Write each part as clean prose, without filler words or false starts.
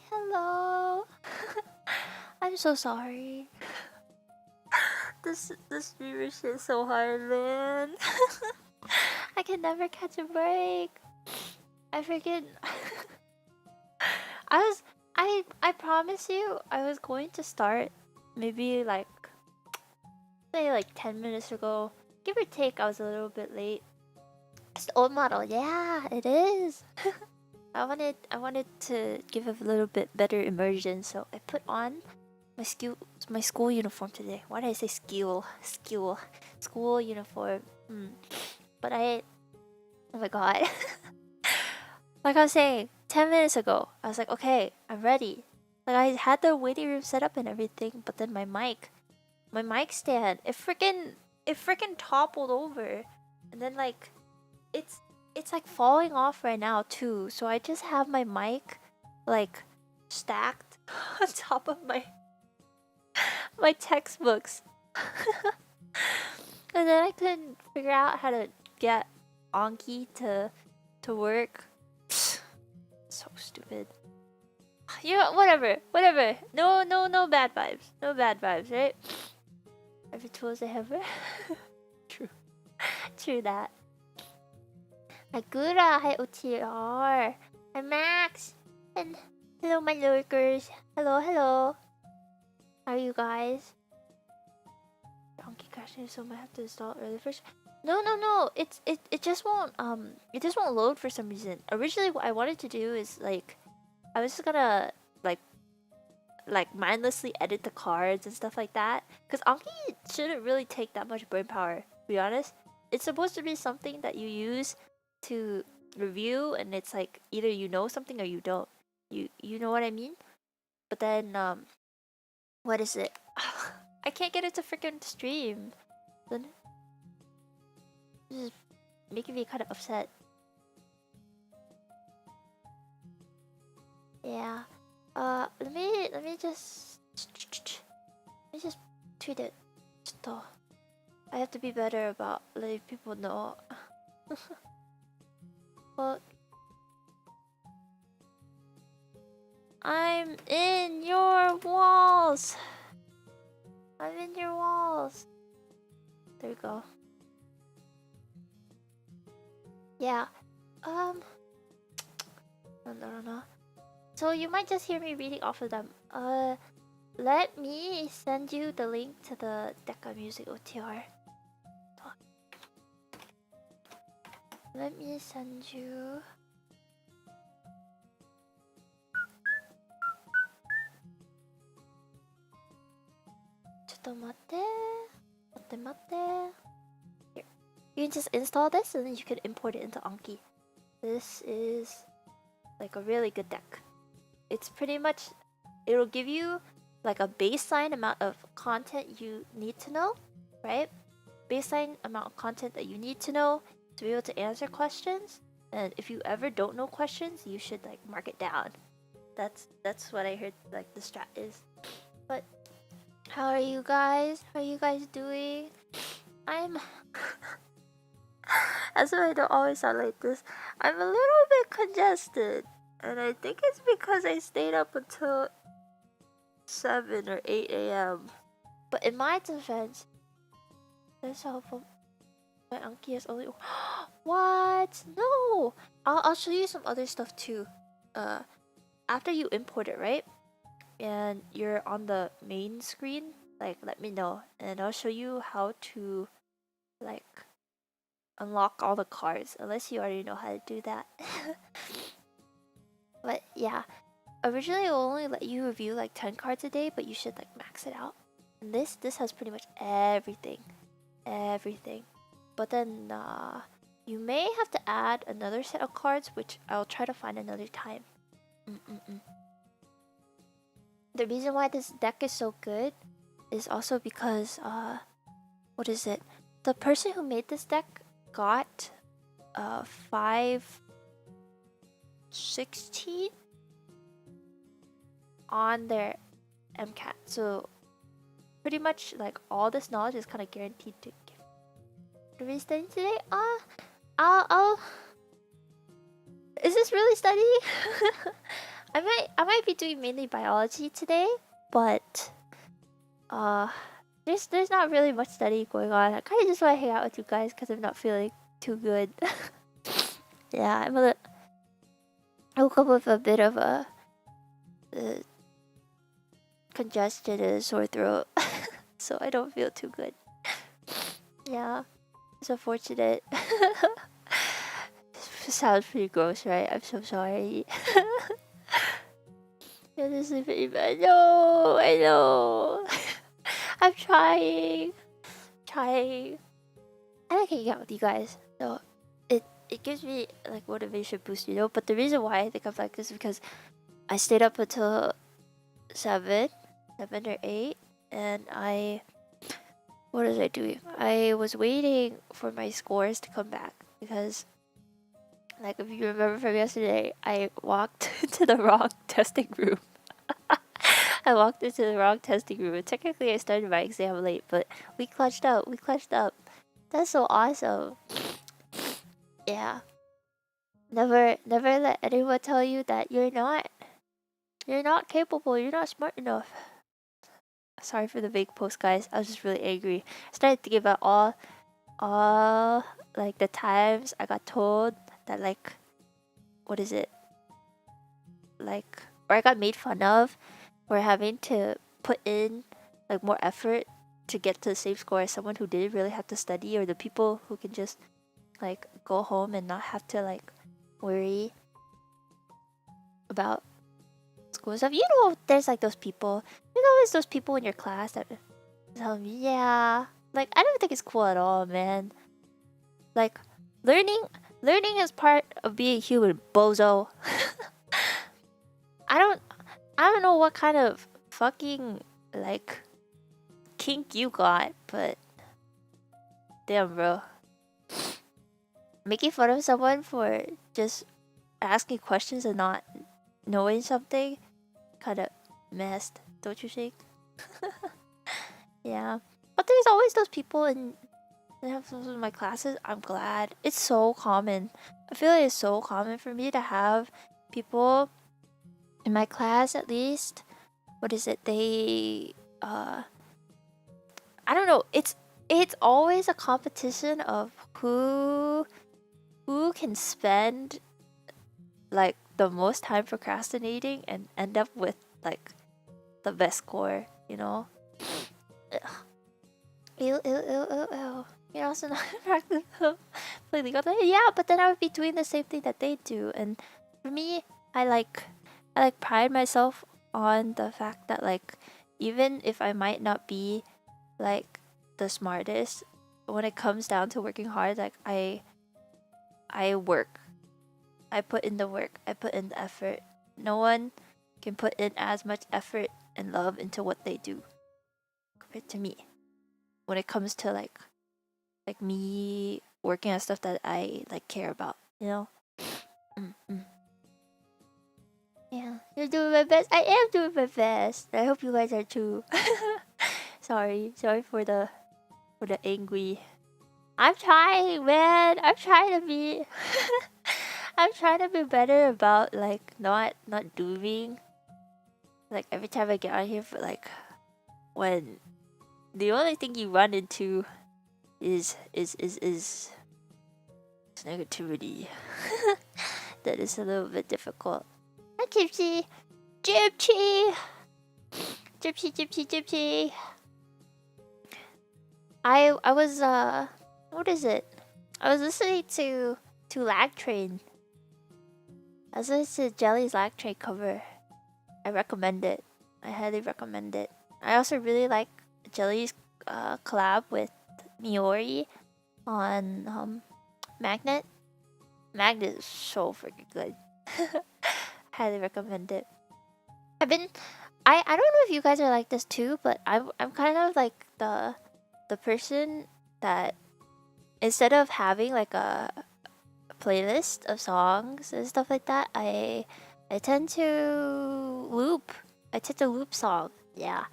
hello. I'm so sorry. This viewership is so hard, man. I can never catch a break. I freaking I promise you I was going to start maybe like say like 10 minutes ago. Give or take, I was a little bit late. It's the old model. Yeah, it is. I wanted to give it a little bit better immersion, so I put on my school uniform today. Why did I say school uniform? But oh my god. Like I was saying, 10 minutes ago, I was like, okay, I'm ready. Like I had the waiting room set up and everything, but then my mic stand, it freaking toppled over, and then like it's like falling off right now too. So I just have my mic like stacked on top of my textbooks. And then I couldn't figure out how to get Anki to work. So stupid. Yeah, whatever. No bad vibes. No bad vibes, right? Every tool is a hammer. True. True that. Agura, hi OTR. Hi Max. And hello my lurkers. Hello. How are you guys? Donkey crashing, so I might have to install it early first. No. It just won't load for some reason. Originally what I wanted to do is like I was just gonna like mindlessly edit the cards and stuff like that. Cause Anki shouldn't really take that much brain power, to be honest. It's supposed to be something that you use to review, and it's like either you know something or you don't. You know what I mean? But then what is it? I can't get it to freaking stream. Then this is making me kind of upset. Yeah. Let me just tweet it. I have to be better about letting people know. Well, I'm in your walls. I'm in your walls. There we go. Yeah. No. So you might just hear me reading off of them. Let me send you the link to the Deca Music OTR. Let me send you. Matte. Here. You can just install this and then you can import it into Anki. This is like a really good deck. It's pretty much, it'll give you like a baseline amount of content you need to know, right? Baseline amount of content that you need to know to be able to answer questions. And if you ever don't know questions, you should like mark it down. That's what I heard like the strat is. But how are you guys? How are you guys doing? I'm as if I don't always sound like this. I'm a little bit congested. And I think it's because I stayed up until 7 or 8 a.m. But in my defense, there's helpful. My Anki is only what? No! I'll show you some other stuff too. After you import it, right? And you're on the main screen, like let me know. And I'll show you how to like unlock all the cards. Unless you already know how to do that. But yeah. Originally it will only let you review like 10 cards a day, but you should like max it out. And this has pretty much everything. But then you may have to add another set of cards, which I'll try to find another time. The reason why this deck is so good is also because what is it? The person who made this deck got 516 on their MCAT. So pretty much like all this knowledge is kind of guaranteed to give. Are we studying today? I'll is this really studying? I might be doing mainly biology today, but there's not really much study going on. I kind of just want to hang out with you guys because I'm not feeling too good. Yeah, I woke up with a bit of a congestion and a sore throat, so I don't feel too good. Yeah, it's unfortunate. This sounds pretty gross, right? I'm so sorry. Yeah, this is pretty bad. No, I know. I'm trying. I like hanging out with you guys, so it gives me like motivation boost, you know. But the reason why I think I'm like this is because I stayed up until 7 or 8, and what was I doing? I was waiting for my scores to come back because, like, if you remember from yesterday, I walked into the wrong testing room. I walked into the wrong testing room. And technically, I started my exam late, but we clutched up. That's so awesome. Yeah. Never let anyone tell you that you're not capable. You're not smart enough. Sorry for the vague post, guys. I was just really angry. I started thinking about all like the times I got told that, like, what is it? Like, or I got made fun of for having to put in like more effort to get to the same score as someone who didn't really have to study, or the people who can just like go home and not have to like worry about school stuff. You know, there's like those people. There's always those people in your class that tell me, yeah, like I don't think it's cool at all, man. Like learning is part of being human, bozo. I don't know what kind of fucking like kink you got, but damn, bro. Making fun of someone for just asking questions and not knowing something kind of messed, don't you think? Yeah. But there's always those people in my classes. I'm glad. It's so common. I feel like it's so common for me to have people in my class, at least. What is it? They I don't know. It's always a competition of who can spend like the most time procrastinating and end up with like the best score, you know? Ugh. Ew, ew, ew, ew, ew. You're also not practical. Yeah, but then I would be doing the same thing that they do. And for me, I pride myself on the fact that, like, even if I might not be like the smartest, when it comes down to working hard, like I work. I put in the work. I put in the effort. No one can put in as much effort and love into what they do compared to me. When it comes to like me working on stuff that I like care about, you know? Mm-mm. Yeah, you're doing my best. I am doing my best. I hope you guys are too. Sorry for the angry. I'm trying, man. I'm trying to be. I'm trying to be better about like not doing. Like every time I get on here, for like when the only thing you run into is negativity. That is a little bit difficult. Hi, Gypsy. Gypsy. I was what is it? I was listening to Lag Train. I was listening to Jelly's Lag Train cover. I recommend it. I highly recommend it. I also really like Jelly's collab with Miori on Magnet. Magnet is so freaking good. Highly recommend it. I don't know if you guys are like this too, but I'm kind of like the person that instead of having like a playlist of songs and stuff like that, I tend to loop. I tend to loop songs. Yeah.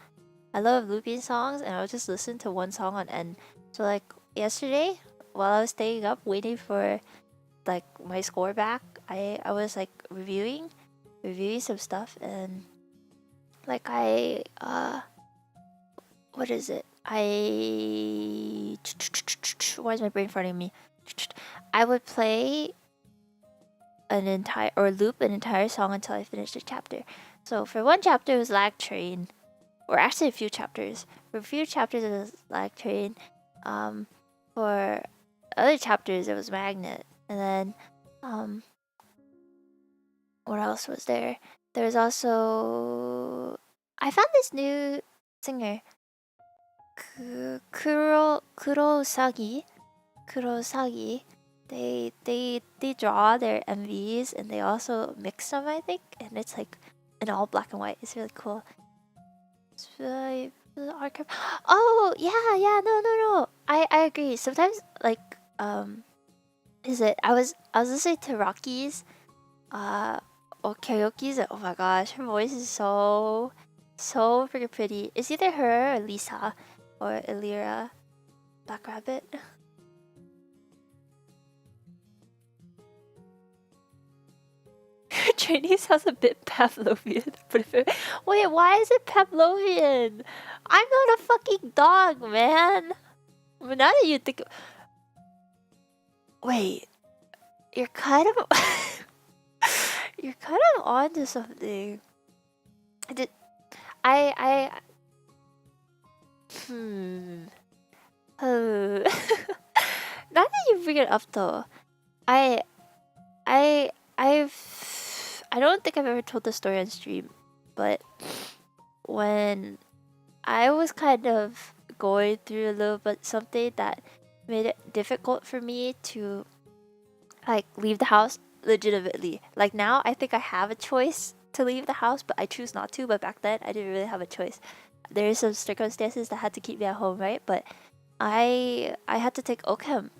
I love looping songs, and I'll just listen to one song on end. So like yesterday, while I was staying up waiting for like my score back, I was like reviewing reviewing some stuff, and like what is it? Why is my brain farting me? I would play loop an entire song until I finished a chapter. So for one chapter it was Lag Train, or actually a few chapters. For a few chapters it was Lag Train. For other chapters it was Magnet, and then what else was there? There was also I found this new singer, Kurosagi. They draw their MVs and they also mix them, I think, and it's like in all black and white. It's really cool. It's really archive. Oh yeah, no. I agree. Sometimes like is it I was listening to Rocky's or karaoke's. Oh my gosh, her voice is so freaking pretty. It's either her or Lisa or Elira Black Rabbit. Training sounds a bit Pavlovian. Wait, why is it Pavlovian? I'm not a fucking dog, man. But now that you think, wait, you're kind of you're kind of onto something. I now that you bring it up though, I don't think I've ever told the story on stream, but when I was kind of going through a little bit something that made it difficult for me to like leave the house legitimately. Like now I think I have a choice to leave the house, but I choose not to. But back then I didn't really have a choice. There is some circumstances that had to keep me at home, right? But I had to take OChem.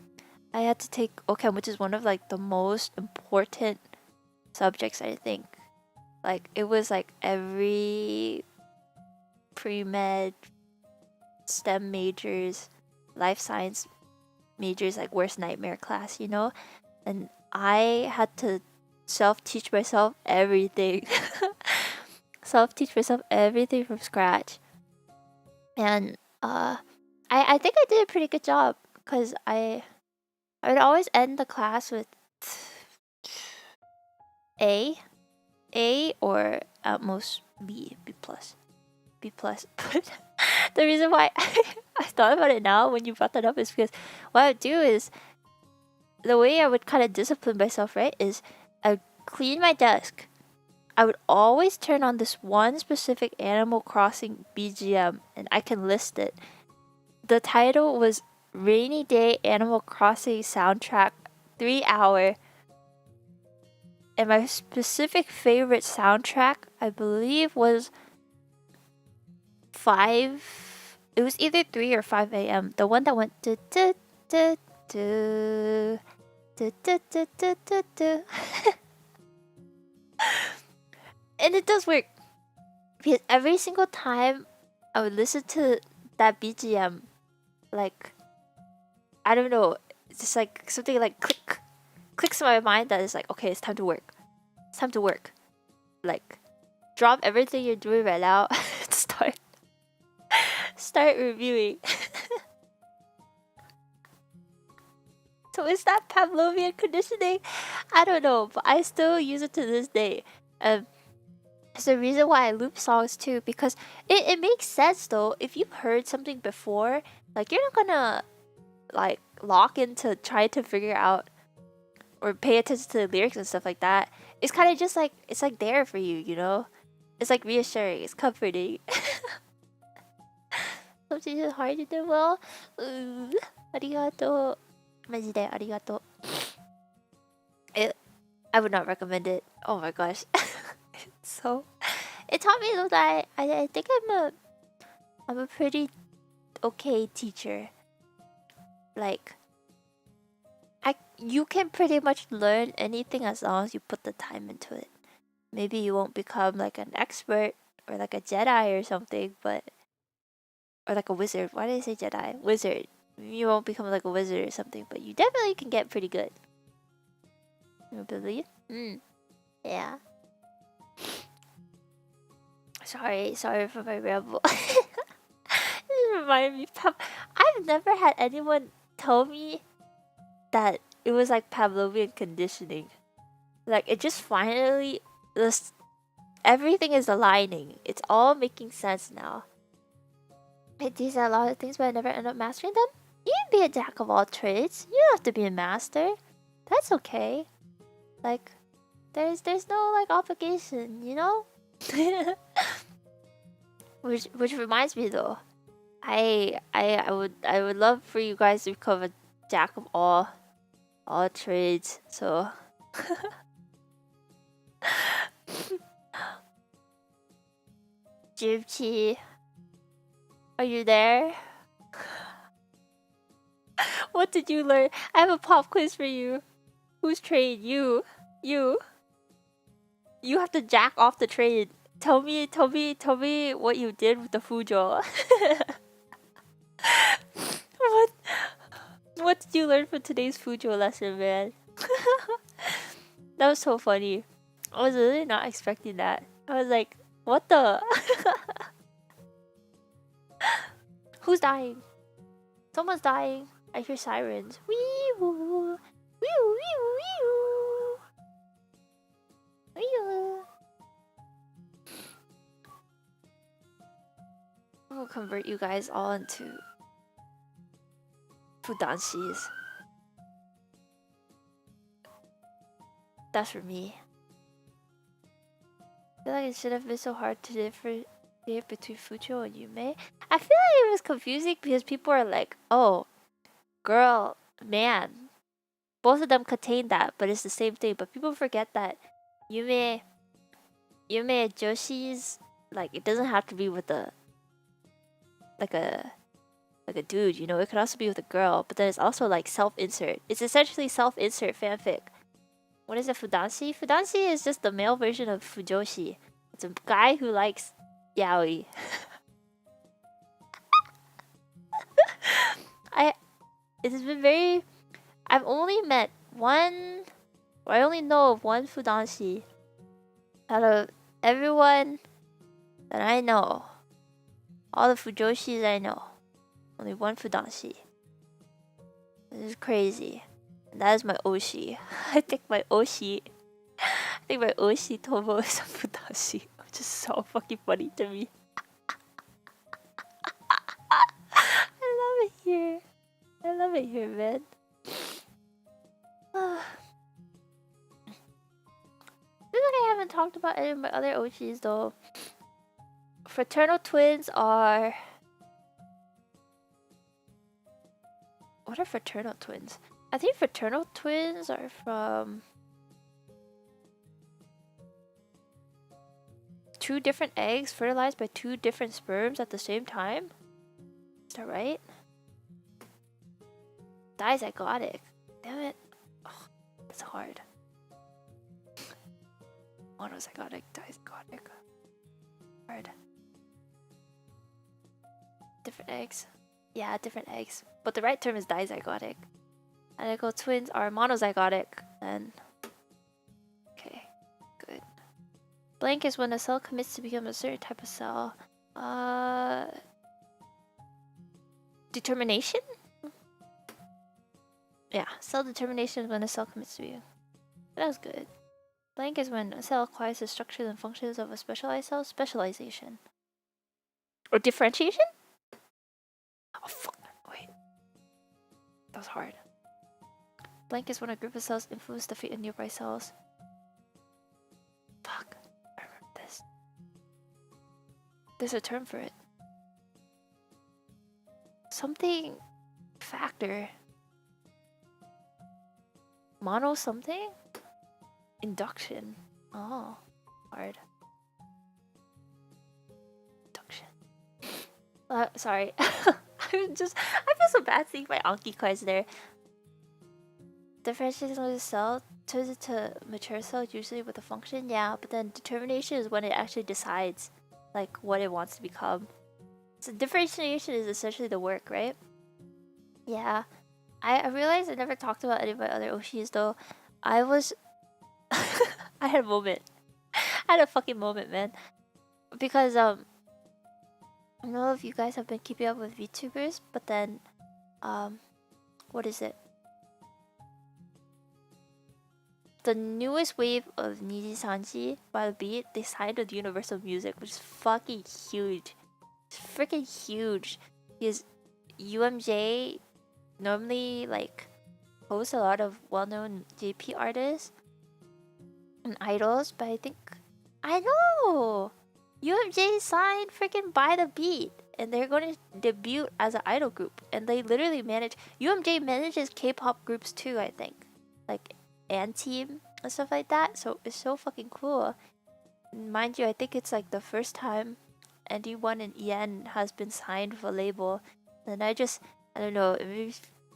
I had to take OChem, which is one of like the most important subjects, I think. Like it was like every pre-med STEM majors, life science majors, like worst nightmare class, you know? And I had to self-teach myself everything. Self-teach myself everything from scratch. And I think I did a pretty good job, because I would always end the class with A or at most B plus. But the reason why I thought about it now when you brought that up is because what I would do is, the way I would kind of discipline myself, right, is I would clean my desk. I would always turn on this one specific Animal Crossing BGM, and I can list it. The title was Rainy Day Animal Crossing Soundtrack 3-hour. And my specific favorite soundtrack, I believe, was 5. It was either 3 or 5 a.m. The one that went do do do do do do do do do do. And it does work, because every single time I would listen to that BGM, like I don't know, it's just like something like clicks in my mind that is like, okay, it's time to work. It's time to work. Like, drop everything you're doing right now and start reviewing. So is that Pavlovian conditioning? I don't know, but I still use it to this day. It's the reason why I loop songs too, because it makes sense though. If you've heard something before, like you're not gonna like lock into trying to figure out or pay attention to the lyrics and stuff like that. It's kind of just like, it's like there for you, you know? It's like reassuring, it's comforting. Something is hard to do well. Arigato. Majide, arigato. I would not recommend it. Oh my gosh. So it taught me that I think I'm a pretty okay teacher. Like you can pretty much learn anything as long as you put the time into it. Maybe you won't become like an expert or like a Jedi or something, but or like a wizard. Why did I say Jedi? Wizard. You won't become like a wizard or something, but you definitely can get pretty good. You believe? Yeah. Sorry for my ramble. It reminded me, I've never had anyone tell me that it was like Pavlovian conditioning. Like it just finally, this everything is aligning. It's all making sense now. These are a lot of things, but I never end up mastering them. You can be a jack of all trades. You don't have to be a master. That's okay. Like, there's no like obligation, you know. which reminds me though, I would love for you guys to become a jack of all trades. So. Gypsy, are you there? What did you learn? I have a pop quiz for you. Whose trade? You. You have to jack off the trade. Tell me what you did with the Fujo. What did you learn from today's Fujo lesson, man? That was so funny. I was really not expecting that. I was like, what the? Who's dying? Someone's dying. I hear sirens. Wee woo. Wee woo wee woo wee woo. Wee woo. I'm gonna convert you guys all into Fudanshis. That's for me. I feel like it should have been so hard to differentiate between Fujo and Yume. I feel like it was confusing because people are like, oh, girl, man. Both of them contain that, but it's the same thing. But people forget that Yume and Joshi's, like, it doesn't have to be with a dude, you know. It could also be with a girl, but then it's also like self-insert. It's essentially self-insert fanfic. What is a Fudanshi? Fudanshi is just the male version of Fujoshi. It's a guy who likes yaoi. It's been very... I've only met one... Or I only know of one Fudanshi. Out of everyone that I know. All the Fujoshis I know. Only one Fudanshi. This is crazy. And that is my Oshi. I think my Oshi Tomo is a Fudanshi. Which is so fucking funny to me. I love it here, man. I feel like I haven't talked about any of my other Oshis though. Fraternal twins are... What are fraternal twins? I think fraternal twins are from... two different eggs fertilized by two different sperms at the same time? Is that right? Dizygotic. Damn it. Oh, that's hard. Monozygotic, dizygotic. Hard. Different eggs. Yeah, different eggs. But the right term is dizygotic. Identical twins are monozygotic. Then... Okay, good. Blank is when a cell commits to become a certain type of cell. Determination? Yeah, cell determination is when a cell commits to be. That was good. Blank is when a cell acquires the structures and functions of a specialized cell. Specialization. Or differentiation? Oh fuck. Wait. That was hard. Blank is when a group of cells influence the fate of nearby cells. Fuck. I remember this. There's a term for it. Something... factor. Mono something? Induction. Oh. Hard. Induction. Sorry. I feel so bad seeing my Anki cards there. Differentiation of the cell turns into mature cell usually with a function, yeah, but then determination is when it actually decides like what it wants to become. So differentiation is essentially the work, right? Yeah. I realized I never talked about any of my other Oshis though. I had a moment. I had a fucking moment, man. because I don't know if you guys have been keeping up with VTubers, but then what is it? The newest wave of Niji Sanji by the Beat, they signed with Universal Music, which is fucking huge. It's freaking huge. Because UMJ normally like hosts a lot of well-known JP artists and idols, but I know UMJ signed freaking by the Beat, and they're going to debut as an idol group, and they literally manage. UMJ manages K-pop groups too, I think, like Team and stuff like that. So it's so fucking cool. Mind you, I think it's like the first time anyone in EN has been signed with a label, and I don't know, it made me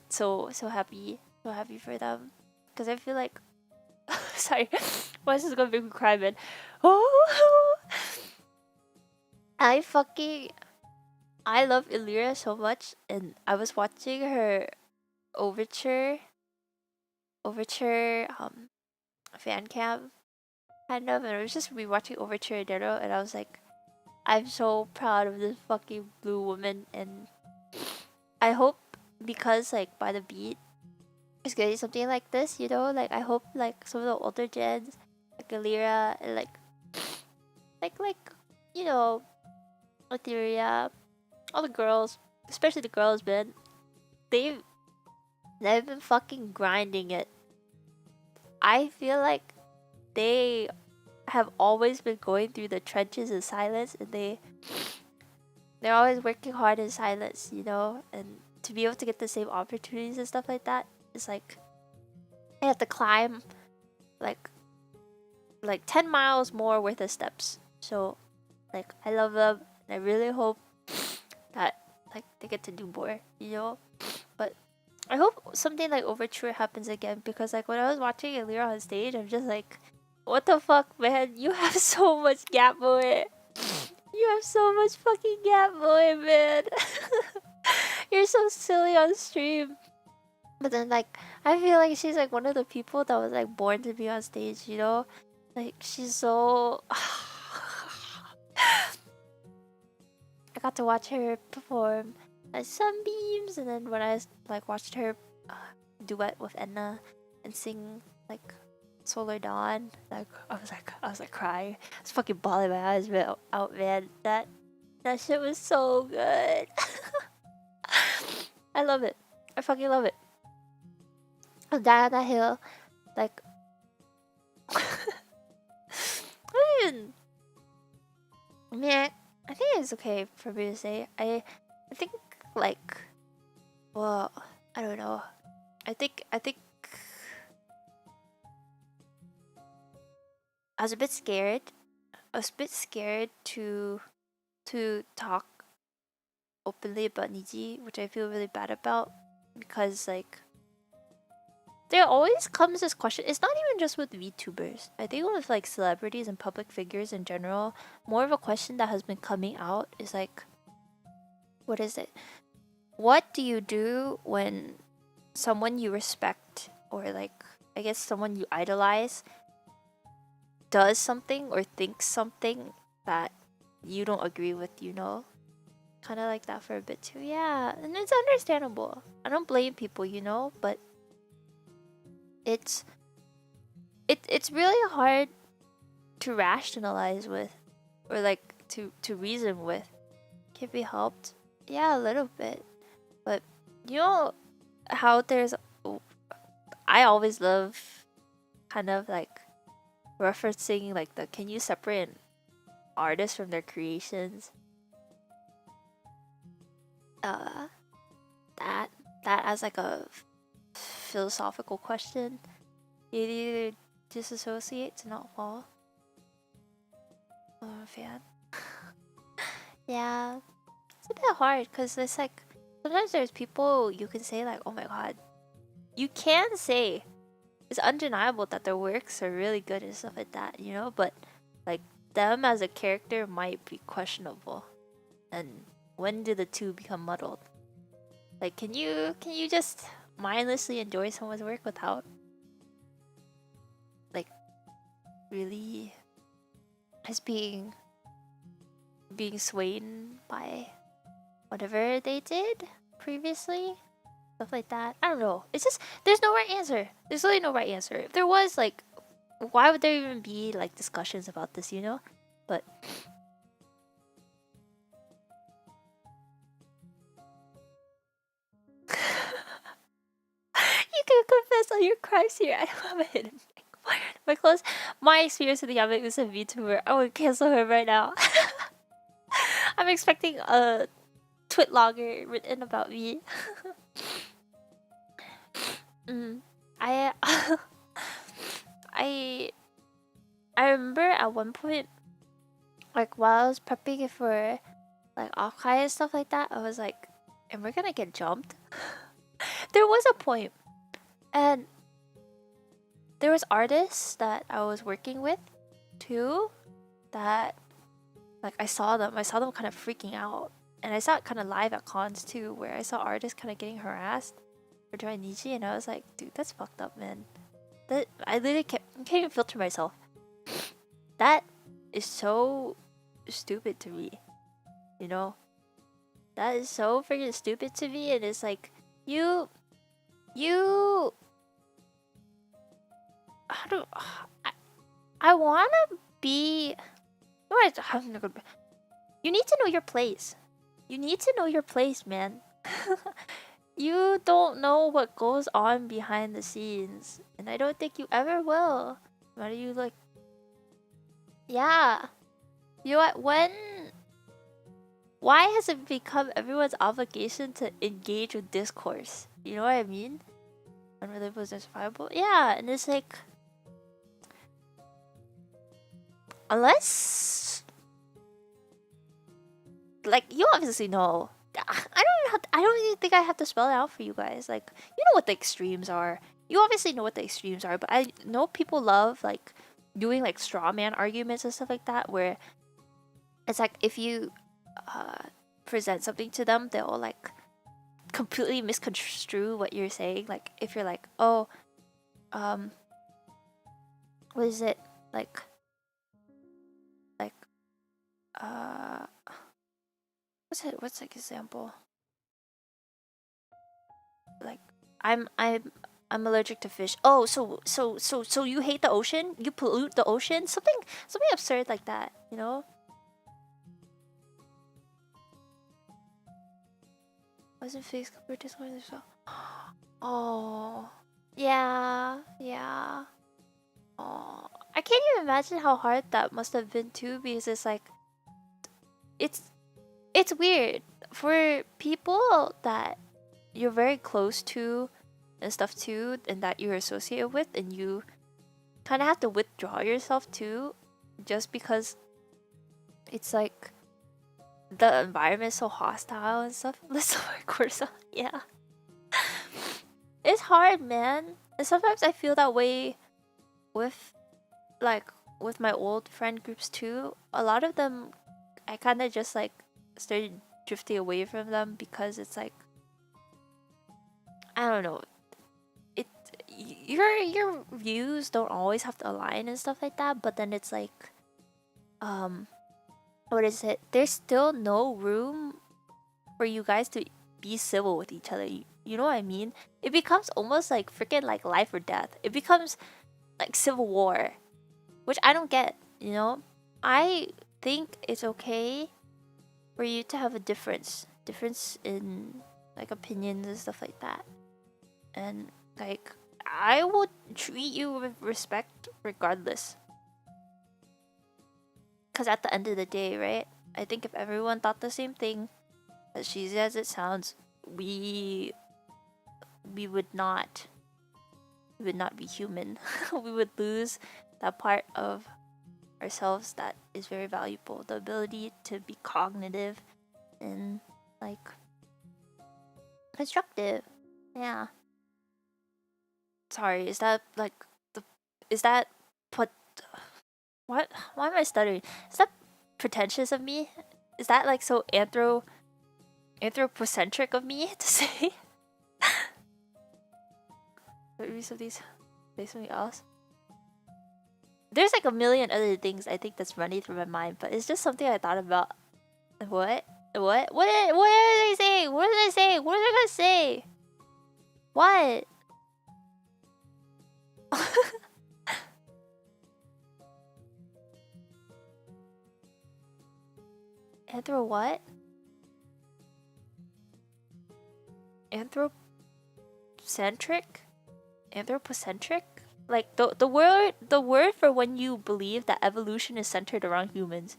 so happy, for them, because I feel like sorry, why is this gonna make me cry, man? Oh, I love Illyria so much, and I was watching her overture fan cam kind of, and I was just rewatching overture in general, and I was like, I'm so proud of this fucking blue woman, and I hope, because like by the Beat is getting something like this, you know, like I hope like some of the older gens like Illyria and like you know, Etheria, all the girls, especially the girls, man, they've been fucking grinding it. I feel like they have always been going through the trenches in silence, and they're always working hard in silence, you know, and to be able to get the same opportunities and stuff like that, it's like they have to climb like 10 miles more worth of steps. So like I love them, and I really hope that like they get to do more, you know. But I hope something like Overture happens again, because like when I was watching Illyria on stage, I'm just like, what the fuck, man? You have so much gap boy. You have so much fucking gap boy, man. You're so silly on stream. But then like I feel like she's like one of the people that was like born to be on stage, you know? Like she's so I got to watch her perform at Sunbeams, and then when I like watched her duet with Enna and sing like Solar Dawn, like I was like crying. I was fucking bawling my eyes out, man. That shit was so good. I love it. I fucking love it. I'm down on that hill, like I mean, I think it's okay for me to say. I think like, well, I don't know. I think I was a bit scared. I was a bit scared to talk openly about Niji, which I feel really bad about, because like there always comes this question. It's not even just with VTubers. I think with like celebrities and public figures in general, more of a question that has been coming out is like, what is it? What do you do when someone you respect, or like I guess someone you idolize, does something or thinks something that you don't agree with, you know? Kind of like that for a bit too. Yeah, and it's understandable. I don't blame people, you know, but it's really hard to rationalize with, or like to reason with. Can be helped. Yeah, a little bit. But you know how I always love kind of like referencing like the, can you separate artists from their creations? That as like a philosophical question. You either disassociate to not fall. Oh, fan. Yeah, it's a bit hard, because it's like sometimes there's people you can say like, oh my god, you can say it's undeniable that their works are really good and stuff like that, you know, but like them as a character might be questionable. And when do the two become muddled? Like, can you just mindlessly enjoy someone's work without like really as being being swayed by whatever they did previously, stuff like that. I don't know. It's just there's no right answer. There's really no right answer. If there was, like, why would there even be like discussions about this? You know, but. You can confess all your crimes here. I don't have a hidden thing. My experience with the Yamagusa VTuber, I would cancel her right now. I'm expecting a twit logger written about me. I I remember at one point, like while I was prepping for like Okai and stuff like that, I was like, am I gonna get jumped? There was a point, and there was artists that I was working with too that like I saw them kind of freaking out, and I saw it kind of live at cons too, where I saw artists kind of getting harassed for drawing Nietzsche, and I was like, dude, that's fucked up, man. That I literally can't even filter myself. That is so stupid to me, you know. That is so freaking stupid to me, and it's like you. How do I wanna be? You need to know your place. You need to know your place, man. You don't know what goes on behind the scenes, and I don't think you ever will. What are you like? Yeah. You know what? Why has it become everyone's obligation to engage with discourse? You know what I mean? Unrelatable is justifiable. Yeah, and it's like, unless, like, you obviously know. I don't even think I have to spell it out for you guys. Like, you know what the extremes are. You obviously know what the extremes are, but I know people love like doing like straw man arguments and stuff like that, where it's like if you present something to them, they'll like completely misconstrue what you're saying. Like if you're like, oh, what is it like what's like example, like I'm allergic to fish. Oh, so you hate the ocean? You pollute the ocean? Something absurd like that, you know? Wasn't face compared to someone as well. Oh, yeah. Oh, I can't even imagine how hard that must have been too, because it's like, it's weird for people that you're very close to and stuff too, and that you're associated with, and you kind of have to withdraw yourself too, just because it's like the environment is so hostile and stuff. Let's course, yeah. It's hard, man. And sometimes I feel that way with with my old friend groups too. A lot of them, I kind of just like started drifting away from them because it's like, I don't know. Your views don't always have to align and stuff like that, but then it's like, what is it? There's still no room for you guys to be civil with each other. You know what I mean? It becomes almost like freaking like life or death. It becomes like civil war, which I don't get, you know? I think it's okay for you to have a difference in like opinions and stuff like that. And like, I would treat you with respect regardless. Because at the end of the day, right? I think if everyone thought the same thing, as cheesy as it sounds, we would not be human. We would lose that part of ourselves that is very valuable, the ability to be cognitive and like constructive. Yeah. Sorry, is that like put what? Why am I stuttering? Is that pretentious of me? Is that like so anthropocentric of me to say? Maybe say something else. There's like a million other things I think that's running through my mind, but it's just something I thought about What? What are they saying? What are they saying? What are they gonna say? What? Anthro what? Anthrocentric? Anthropocentric? Like the word for when you believe that evolution is centered around humans.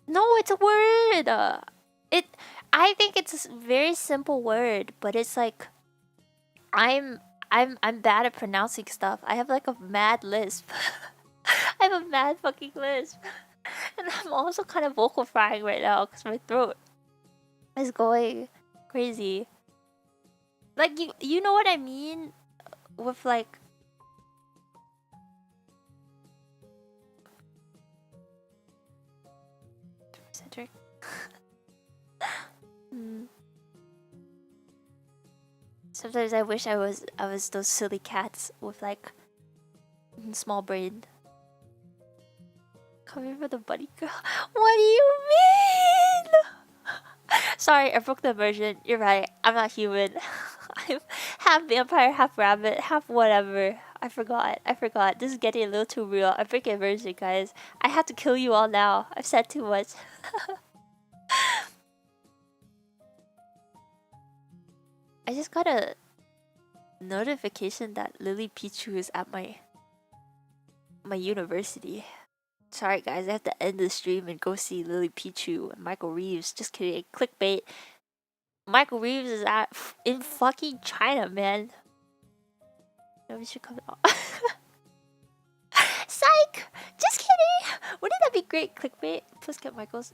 No, it's a word. I think it's a very simple word, but it's like I'm I'm bad at pronouncing stuff. I have like a mad lisp. I have a mad fucking lisp. And I'm also kind of vocal frying right now because my throat is going crazy. Like you know what I mean with like centric. Sometimes I wish I was those silly cats with like small brain. Coming for the bunny girl. What do you mean? Sorry, I broke the immersion. You're right. I'm not human. I'm half vampire, half rabbit, half whatever. I forgot. This is getting a little too real. I break immersion, guys. I have to kill you all now. I've said too much. I just got a notification that Lily Pichu is at my university. Sorry guys, I have to end the stream and go see Lily Pichu and Michael Reeves. Just kidding. Clickbait. Michael Reeves is in fucking China, man. Nobody should come out. Psych! Just kidding! Wouldn't that be great? Clickbait. Please get Michael's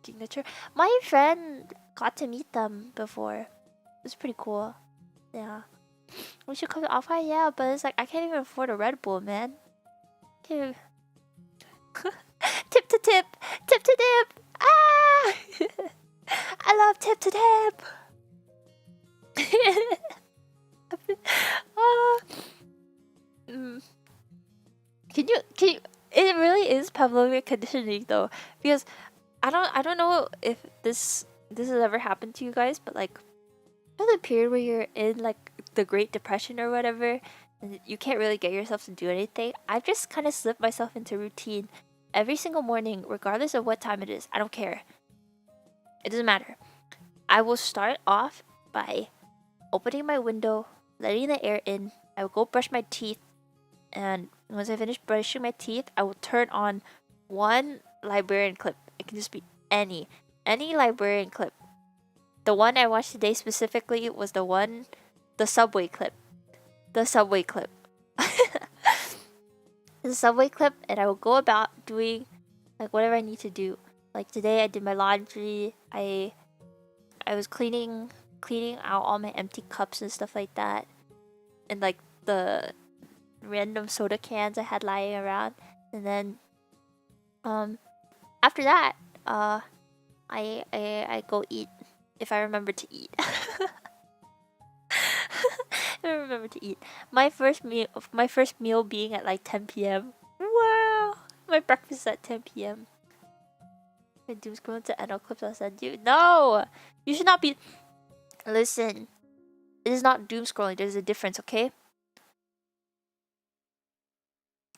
signature. My friend got to meet them before. It was pretty cool. Yeah. We should come to Alpha, yeah, but it's like I can't even afford a Red Bull, man. Tip to tip! Tip to dip! Ah! I love tip to dip! Can you it really is Pavlovian conditioning though, because I don't know if this has ever happened to you guys, but like the period where you're in like the Great Depression or whatever and you can't really get yourself to do anything, I've just kind of slipped myself into routine every single morning, regardless of what time it is. I don't care, it doesn't matter. I will start off by opening my window, letting the air in. I will go brush my teeth, and once I finish brushing my teeth, I will turn on one librarian clip. It can just be any librarian clip. The one I watched today specifically was the subway clip. The subway clip. The subway clip, and I will go about doing like whatever I need to do. Like today I did my laundry. I was cleaning out all my empty cups and stuff like that. And like the random soda cans I had lying around. And then after that, I go eat if I remember to eat. I remember to eat. My first meal being at like 10 p.m. Wow. My breakfast at 10 p.m. My doom's going to NL clips I'll send you. No! You should not be. Listen. It is not doom scrolling. There's a difference, okay?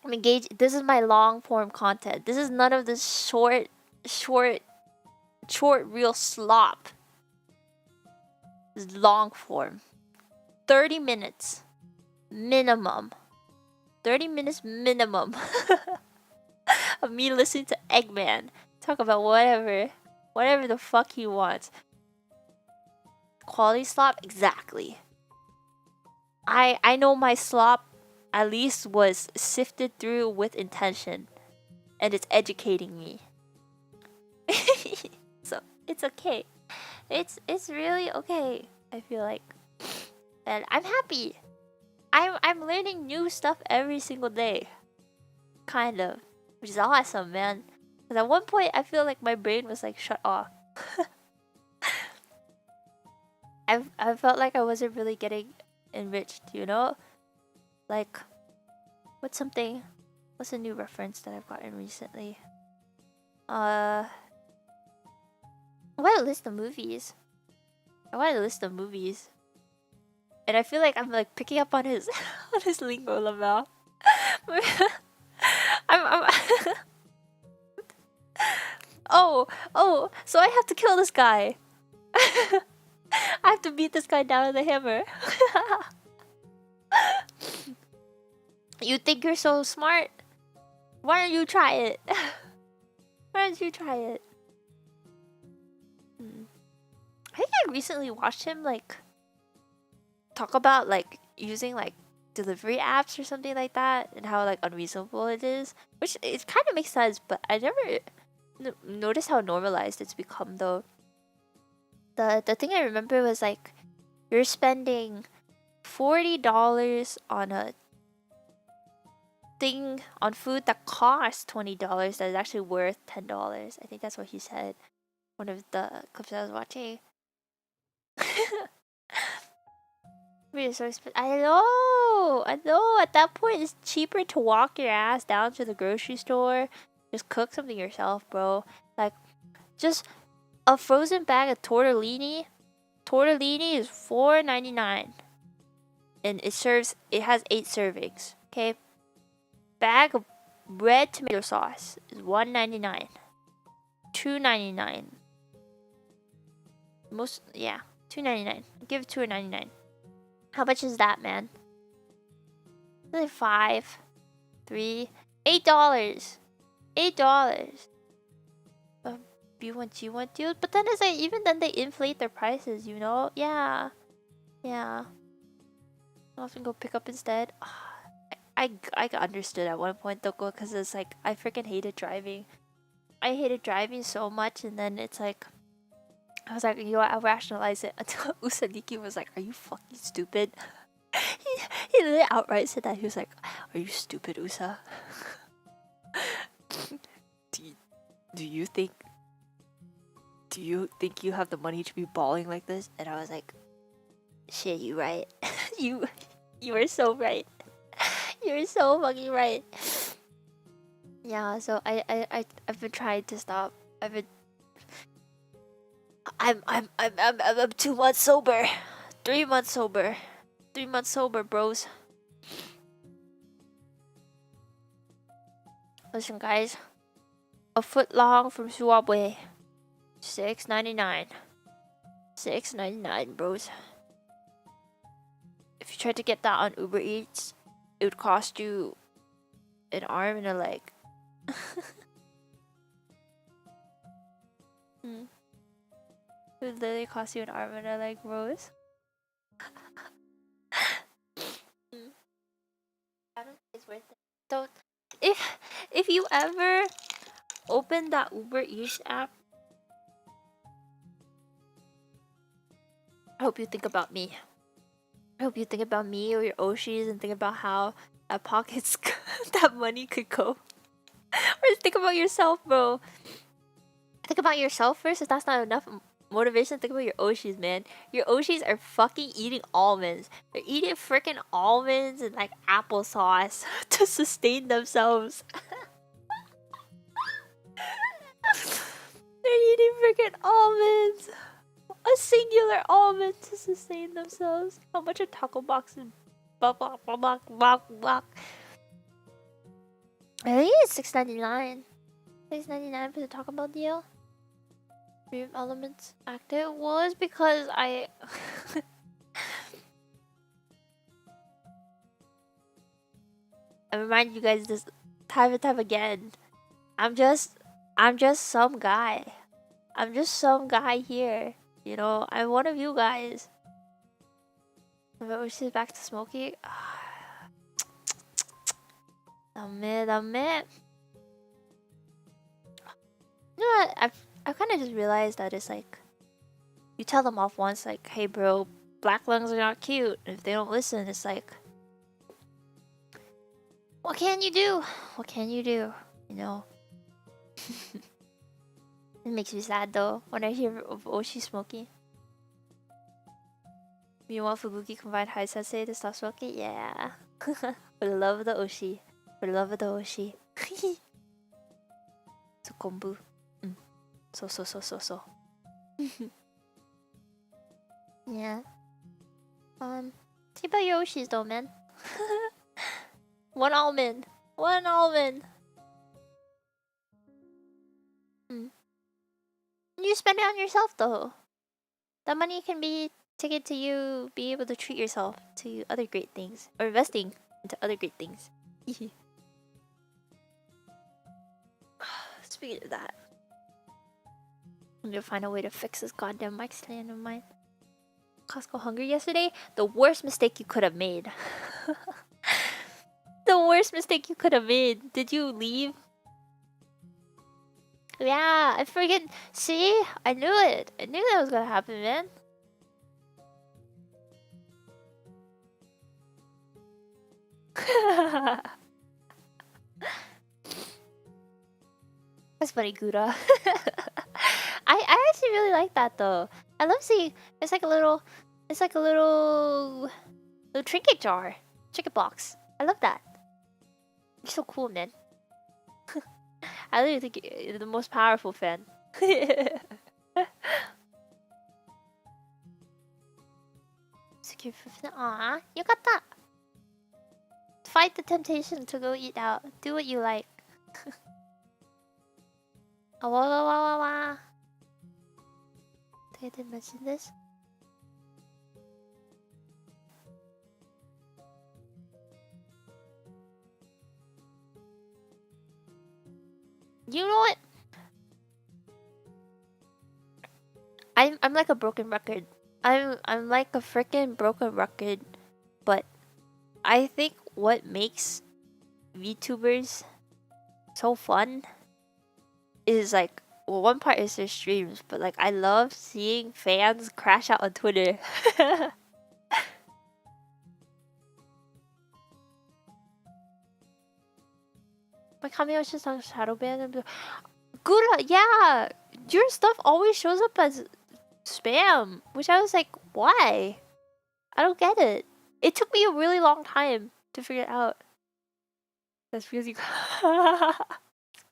I'm engaged. This is my long form content. This is none of this short real slop. This is long form. 30 minutes minimum. 30 minutes minimum of me listening to Eggman talk about whatever the fuck he wants. Quality slop? Exactly. I know my slop at least was sifted through with intention, and it's educating me. So it's okay. It's really okay, I feel like. And I'm happy. I'm learning new stuff every single day. Kind of. Which is awesome, man. Because at one point I feel like my brain was like shut off. I felt like I wasn't really getting enriched, you know? Like, what's a new reference that I've gotten recently? I want a list of movies. I want a list of movies. And I feel like I'm like picking up on his on his lingo, Lamel. I'm oh, so I have to kill this guy. I have to beat this guy down with a hammer. You think you're so smart? Why don't you try it? Why don't you try it? I think I recently watched him like talk about like using like delivery apps or something like that and how like unreasonable it is, which it kind of makes sense, but I never noticed how normalized it's become though. The thing I remember was like you're spending $40 on a thing on food that costs $20 that is actually worth $10. I think that's what he said. One of the clips I was watching. Really so I know. At that point, it's cheaper to walk your ass down to the grocery store. Just cook something yourself, bro. Like, just a frozen bag of tortellini. Tortellini is $4.99, and it has 8 servings. Okay, bag of red tomato sauce is $1.99, $2.99. $2.99. Give it $2.99. How much is that, man? Like $5, $3, $8. $8. B1G1 deals, but then it's like even then they inflate their prices, you know? Yeah. I'll often go pick up instead. I understood at one point though, because it's like I freaking hated driving. I hated driving so much, and then it's like I was like, you know what, I'll rationalize it until Usaniki was like, are you fucking stupid? he literally outright said that. He was like, are you stupid, Usa? Do you think you have the money to be balling like this? And I was like, shit, you right. you are so right. You're so fucking right. Yeah, so I've been trying to stop. I'm 2 months sober. 3 months sober. 3 months sober, bros. Listen, guys. A foot long from Suabue. $6.99. $6.99, bros. If you tried to get that on Uber Eats, it would cost you an arm and a leg. It would literally cost you an arm and a leg, bros. I don't think it's worth it. Don't. If you ever open that Uber Eats app, I hope you think about me. I hope you think about me or your Oshis and think about how that pockets that money could go. Or just think about yourself, bro. Think about yourself first. If that's not enough motivation, think about your Oshis, man. Your Oshis are fucking eating almonds. They're eating freaking almonds and like applesauce to sustain themselves. They're eating freaking almonds. A singular almond to sustain themselves. How much a taco box is? Blah, blah, blah, blah, blah, blah. I think it's $6.99. $6.99 for the Taco Bell deal. Premium elements active was because I remind you guys this time and time again. I'm just some guy. I'm just some guy here. You know, I'm one of you guys. But she's back to smoking. Damn it. You know what? I've kind of just realized that it's like, you tell them off once, like, hey bro, black lungs are not cute. And if they don't listen, it's like, what can you do? What can you do? You know? It makes me sad though when I hear of Oshi smoking. You want Fubuki combined high sensei to stop smoking? Yeah. For the love of the Oshi. For the love of the Oshi. So kombu. So. Yeah. See about your Oshis though, man. One almond. One almond. You spend it on yourself though. That money can be taken to you be able to treat yourself to other great things. Or investing into other great things. Speaking of that. I'm gonna find a way to fix this goddamn mic stand of mine. Costco hungry yesterday? The worst mistake you could have made. The worst mistake you could have made. Did you leave? Yeah, I freaking... See? I knew it. I knew that was gonna happen, man. That's funny, Gouda. I actually really like that though. I love seeing it's like a little little trinket jar. Trinket box. I love that. You're so cool, man. I literally think you're the most powerful fan. Secure for Aw, you got that. Fight the temptation to go eat out. Do what you like. Oh, wah, wah, wah, wah, wah. Did I mention this? You know what? I'm like a broken record. I'm like a freaking broken record, but I think what makes VTubers so fun is like, well, one part is their streams, but like I love seeing fans crash out on Twitter. My cameo was just on Shadowban and good, yeah, your stuff always shows up as spam, which I was like, why? I don't get it. It took me a really long time to figure it out. That's because you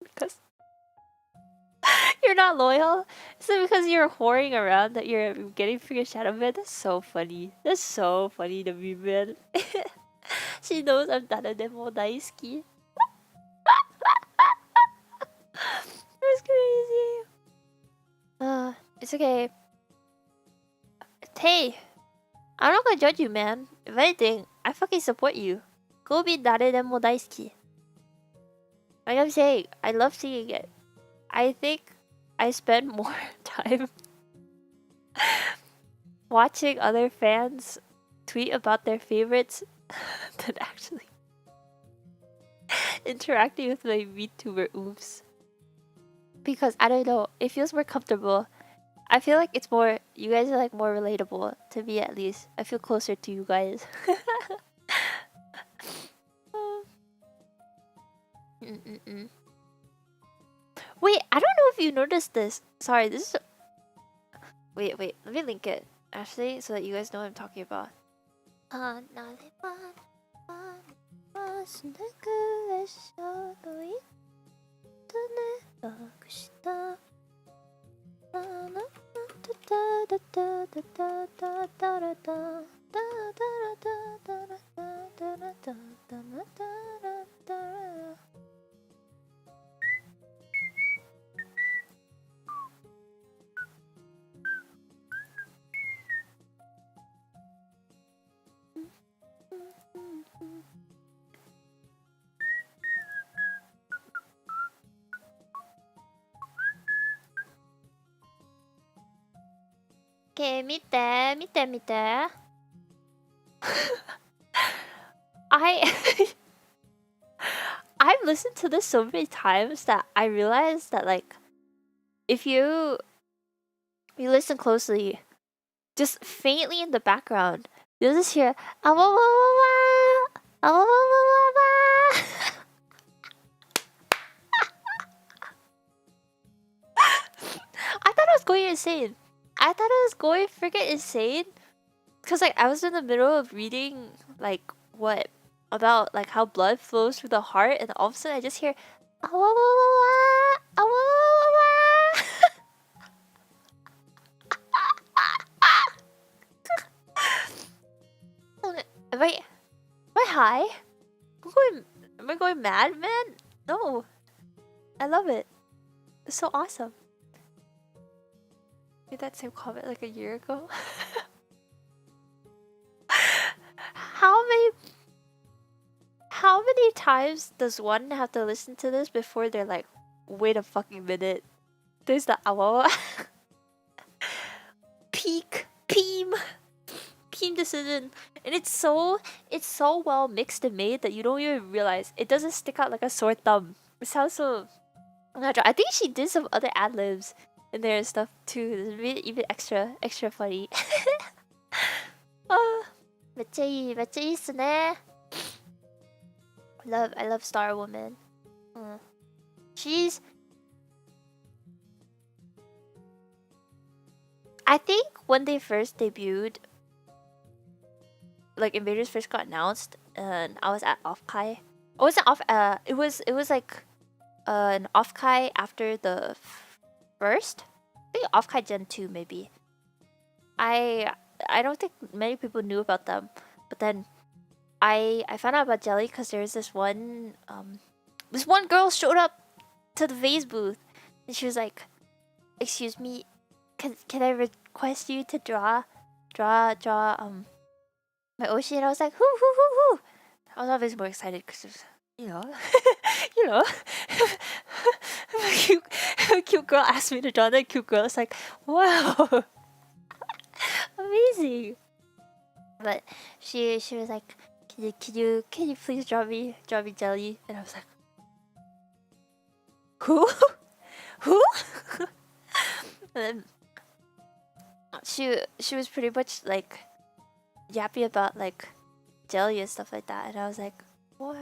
because you're not loyal. Is it because you're whoring around that you're getting freaking shadow banned? That's so funny. That's so funny to me, man. She knows I'm Tarademo daisuki. That's crazy. It's okay. Hey, I'm not gonna judge you, man. If anything, I fucking support you. Go be Daredemo daisuki. Like I'm saying, I love seeing it. I think I spend more time watching other fans tweet about their favorites than actually interacting with my VTuber oops. Because I don't know, it feels more comfortable. I feel like it's more, you guys are like more relatable to me at least. I feel closer to you guys. Wait, I don't know if you noticed this. Sorry, this is... Wait, let me link it. Actually, so that you guys know what I'm talking about. Okay, 見て、見て、見て。I've listened to this so many times that I realized that like if you listen closely, just faintly in the background, you'll just hear ah, wah, wah, wah, wah. Ah, wah, wah, wah, wah, wah. I thought I was going insane. I thought I was going freaking insane. Cause like I was in the middle of reading like what about like how blood flows through the heart, and all of a sudden I just hear ah, wah, wah, wah, wah. Ah, wah, wah, wah, wah. Am I high? Am I going mad, man? No. I love it. It's so awesome. Made that same comment like a year ago. How many times does one have to listen to this before they're like, wait a fucking minute? There's the awawa. Peem decision. And it's so well mixed and made that you don't even realize. It doesn't stick out like a sore thumb. It sounds so natural. I think she did some other ad libs in there and stuff too. It's really even extra funny. めっちゃいいっすね. I love Star Woman. I think when they first debuted, like Invaders first got announced, and I was at Offkai. Oh, it wasn't off. It was like an Offkai after the first. I think Offkai Gen 2 maybe. I don't think many people knew about them, but then I found out about Jelly because there's this one girl showed up to the vase booth, and she was like, "Excuse me, can I request you to draw my Oshi?" And I was like, "Hoo." I was always more excited because it was, you know, a cute girl asked me to draw that cute girl. It's like, wow, amazing. But she was like, can you please draw me Jelly? And I was like, who? And then she was pretty much like yappy about like Jelly and stuff like that, and I was like, wow.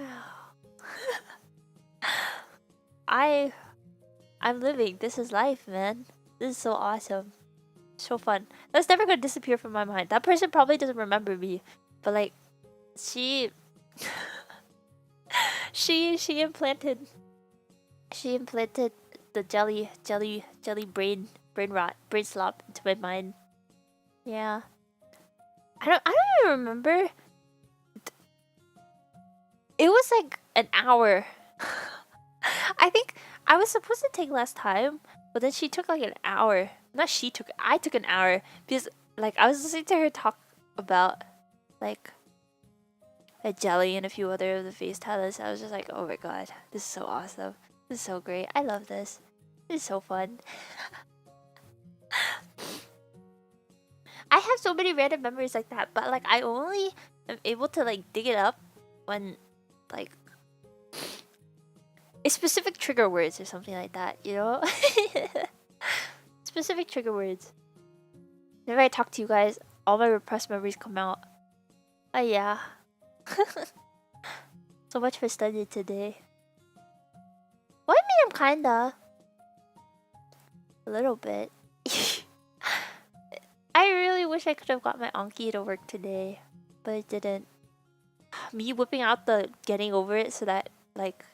I'm living. This is life, man. This is so awesome. So fun. That's never gonna disappear from my mind. That person probably doesn't remember me, but like, she implanted the jelly brain slop into my mind. Yeah. I don't even remember. It was like an hour. I think I was supposed to take less time, but then she took like an hour. I took an hour because like I was listening to her talk about like a Jelly and a few other of the face talents. I was just like, oh my god, this is so awesome. This is so great. I love this. This is so fun. I have so many random memories like that, but like I only am able to like dig it up when like it's specific trigger words or something like that, you know? Specific trigger words. Whenever I talk to you guys, all my repressed memories come out. Oh yeah. So much for studying today. Well, I mean, I'm kinda. A little bit. I really wish I could have got my Anki to work today, but it didn't. Me whipping out the getting over it so that like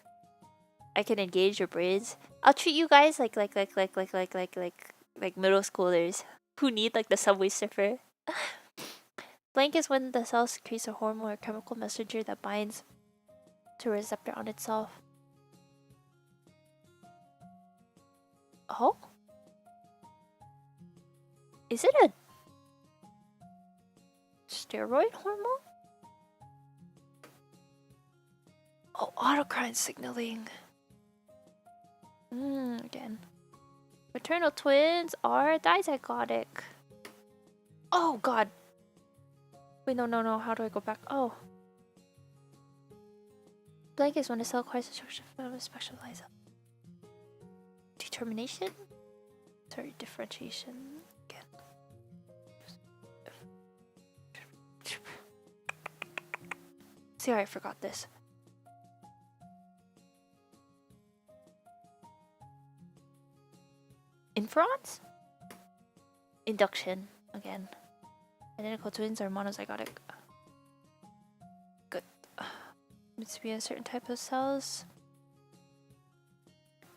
I can engage your braids. I'll treat you guys like middle schoolers who need like the subway surfer. Blank is when the cell secretes a hormone or chemical messenger that binds to a receptor on itself. Oh? Is it a steroid hormone? Oh, autocrine signaling. Again. Maternal twins are dizygotic. Oh god. Wait, no. How do I go back? Oh. Blank is when a cell acquires a structure from a specialized determination? Sorry, differentiation. Again. See how I forgot this. Inference? Induction. Again. Identical twins are monozygotic. Good. Needs to be a certain type of cells.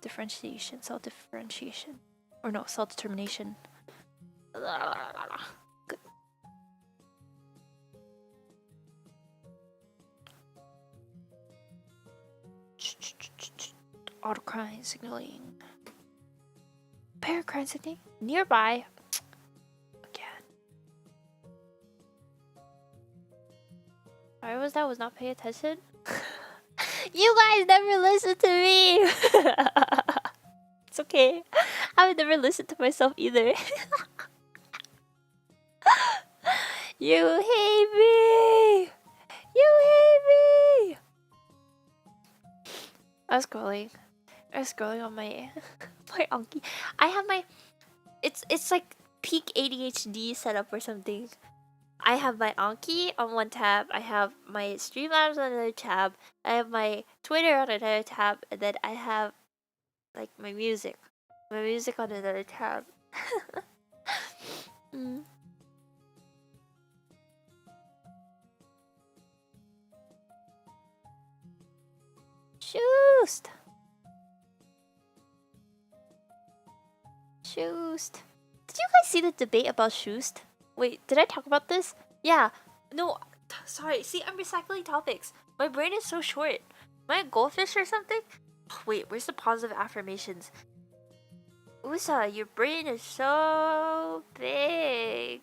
Differentiation. Cell differentiation. Or no, cell determination. Good. Autocrine signaling. Paracrine signaling. Nearby. Again. Sorry, was that? Was not paying attention? You guys never listen to me! It's okay. I would never listen to myself either. You hate me! You hate me! I was scrolling on my my Anki. I have my it's like peak ADHD setup or something. I have my Anki on one tab, I have my Streamlabs on another tab, I have my Twitter on another tab, and then I have like my music on another tab. Mm. Shoost! Shoost. Did you guys see the debate about Shoost? Wait, did I talk about this? Yeah. No, sorry. See, I'm recycling topics. My brain is so short. Am I a goldfish or something? Wait, where's the positive affirmations? Usa, your brain is so big.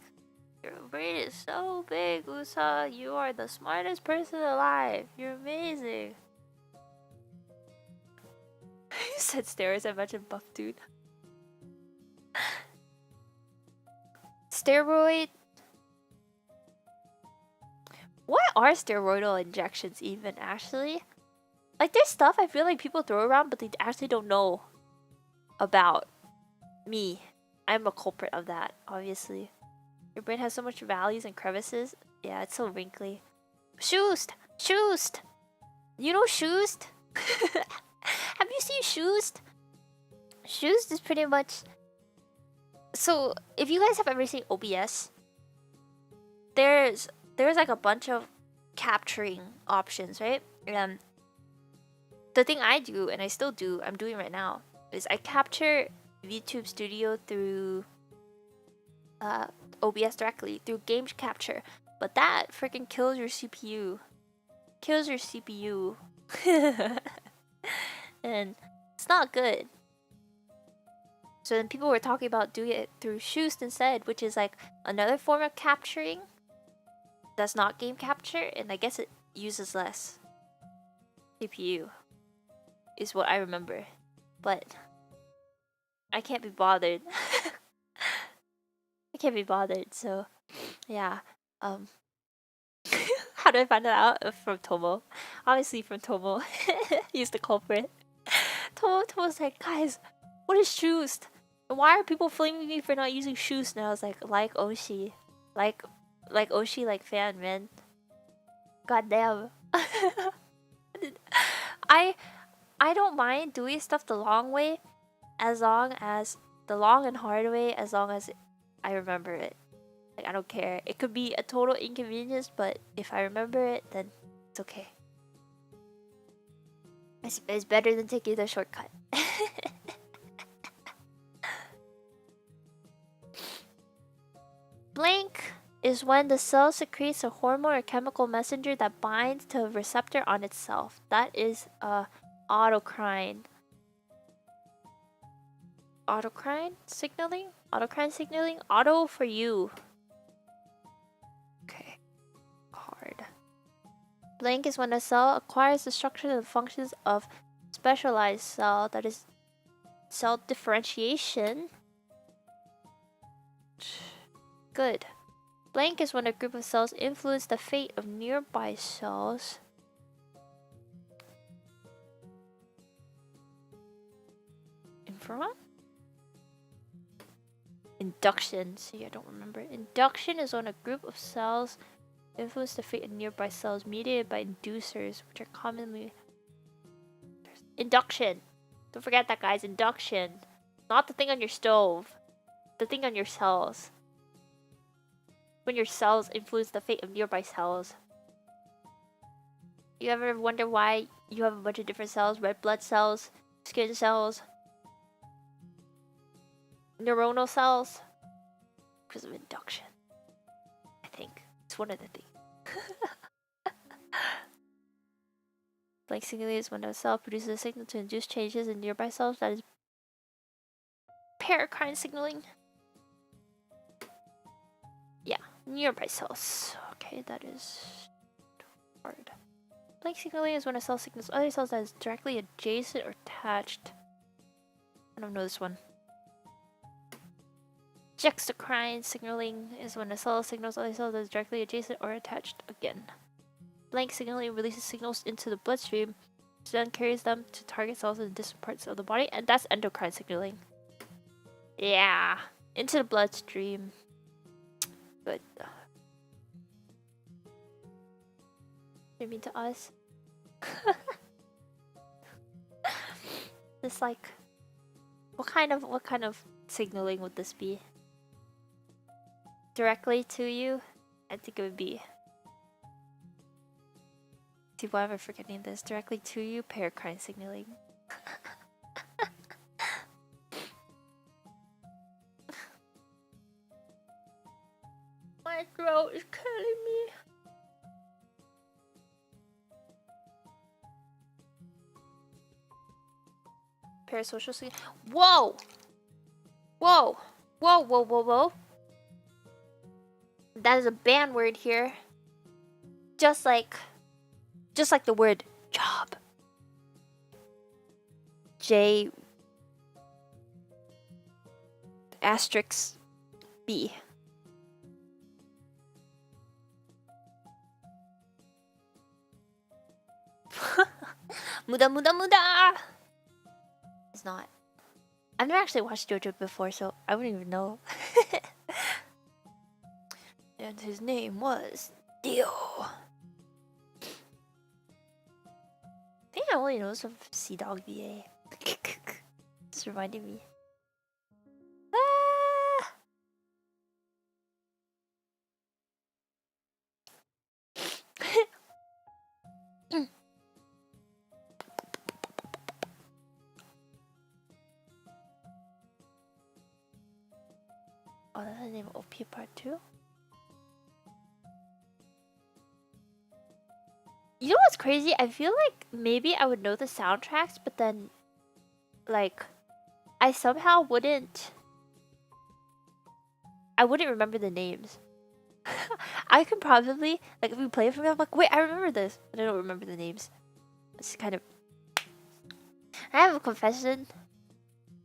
Your brain is so big, Usa. You are the smartest person alive. You're amazing. You said stairs, I mentioned buff dude. Steroid. What are steroidal injections even, actually? Like, there's stuff I feel like people throw around, but they actually don't know about. Me. I'm a culprit of that, obviously. Your brain has so much valleys and crevices. Yeah, it's so wrinkly. Shoost! Shoost! You know Shoost? Have you seen Shoost? Shoost is pretty much... So, if you guys have ever seen OBS, there's like a bunch of capturing options, right? And the thing I do, and I still do, I'm doing right now, is I capture YouTube Studio through OBS directly, through game capture. But that freaking kills your CPU. Kills your CPU. And it's not good. So then people were talking about doing it through Shoost instead, which is like another form of capturing that's not game capture, and I guess it uses less CPU, is what I remember. But I can't be bothered. I can't be bothered, so yeah. How did I find that out? From Tomo. Obviously from Tomo. He's the culprit. Tomo's like, guys, what is Shoost? And why are people flaming me for not using Shoost? And I was like Oshi. Like Oshi, like fan, man. God damn. I don't mind doing stuff the long way, as long as the long and hard way, as long as I remember it. Like, I don't care. It could be a total inconvenience, but if I remember it, then it's okay. It's better than taking the shortcut. Blank is when the cell secretes a hormone or chemical messenger that binds to a receptor on itself. That is autocrine. Autocrine signaling? Autocrine signaling? Auto for you. Okay. Hard. Blank is when a cell acquires the structure and functions of specialized cell, that is cell differentiation. Good. Blank is when a group of cells influence the fate of nearby cells. Infra? Induction. See, I don't remember. Induction is when a group of cells influence the fate of nearby cells mediated by inducers, which are commonly... Induction! Don't forget that, guys. Induction. Not the thing on your stove. The thing on your cells. When your cells influence the fate of nearby cells. You ever wonder why you have a bunch of different cells? Red blood cells, skin cells, neuronal cells? Because of induction. I think. It's one of the things. Blank signaling is when a cell produces a signal to induce changes in nearby cells. That is paracrine signaling. Yeah, nearby cells. Okay, that is hard. Blank signaling is when a cell signals other cells that is directly adjacent or attached. I don't know this one. Juxtacrine signaling is when a cell signals other cells that is directly adjacent or attached again. Blank signaling releases signals into the bloodstream, which then carries them to target cells in distant parts of the body, and that's endocrine signaling. Yeah, into the bloodstream. Good. You mean to us? This like, what kind of signaling would this be? Directly to you? I think it would be. See, why am I forgetting this? Directly to you, paracrine signaling. My throat is killing me. Parasocial signaling. Whoa! Whoa! Whoa, whoa, whoa, whoa. That is a banned word here. Just like the word job. J asterisk B. Muda muda muda! It's not. I've never actually watched JoJo before, so I wouldn't even know. And his name was Dio. I think I only know this of Sea Dog VA. Just reminded me. Ah! Oh, that's the name of OP Part 2? You know what's crazy? I feel like maybe I would know the soundtracks, but then, like, I somehow wouldn't remember the names. I could probably, like, if we play it for me, I'm like, wait, I remember this, but I don't remember the names. It's kind of... I have a confession.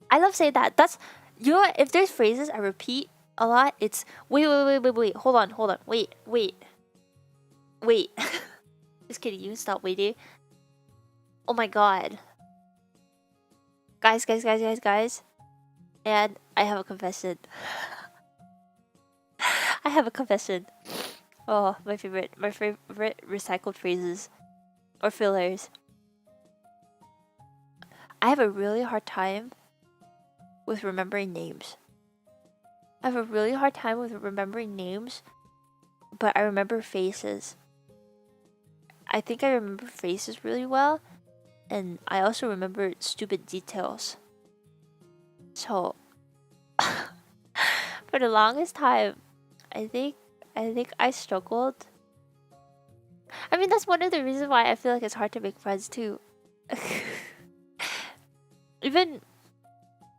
I love saying that. That's... You know what? If there's phrases I repeat a lot, it's... Wait. Hold on. Wait. Just kidding. You stop waiting. Oh my god. Guys. And I have a confession. I have a confession. Oh, my favorite recycled phrases. Or fillers. I have a really hard time with remembering names. I have a really hard time with remembering names, but I remember faces. I think I remember faces really well, and I also remember stupid details. So, for the longest time, I think I struggled. I mean, that's one of the reasons why I feel like it's hard to make friends too. Even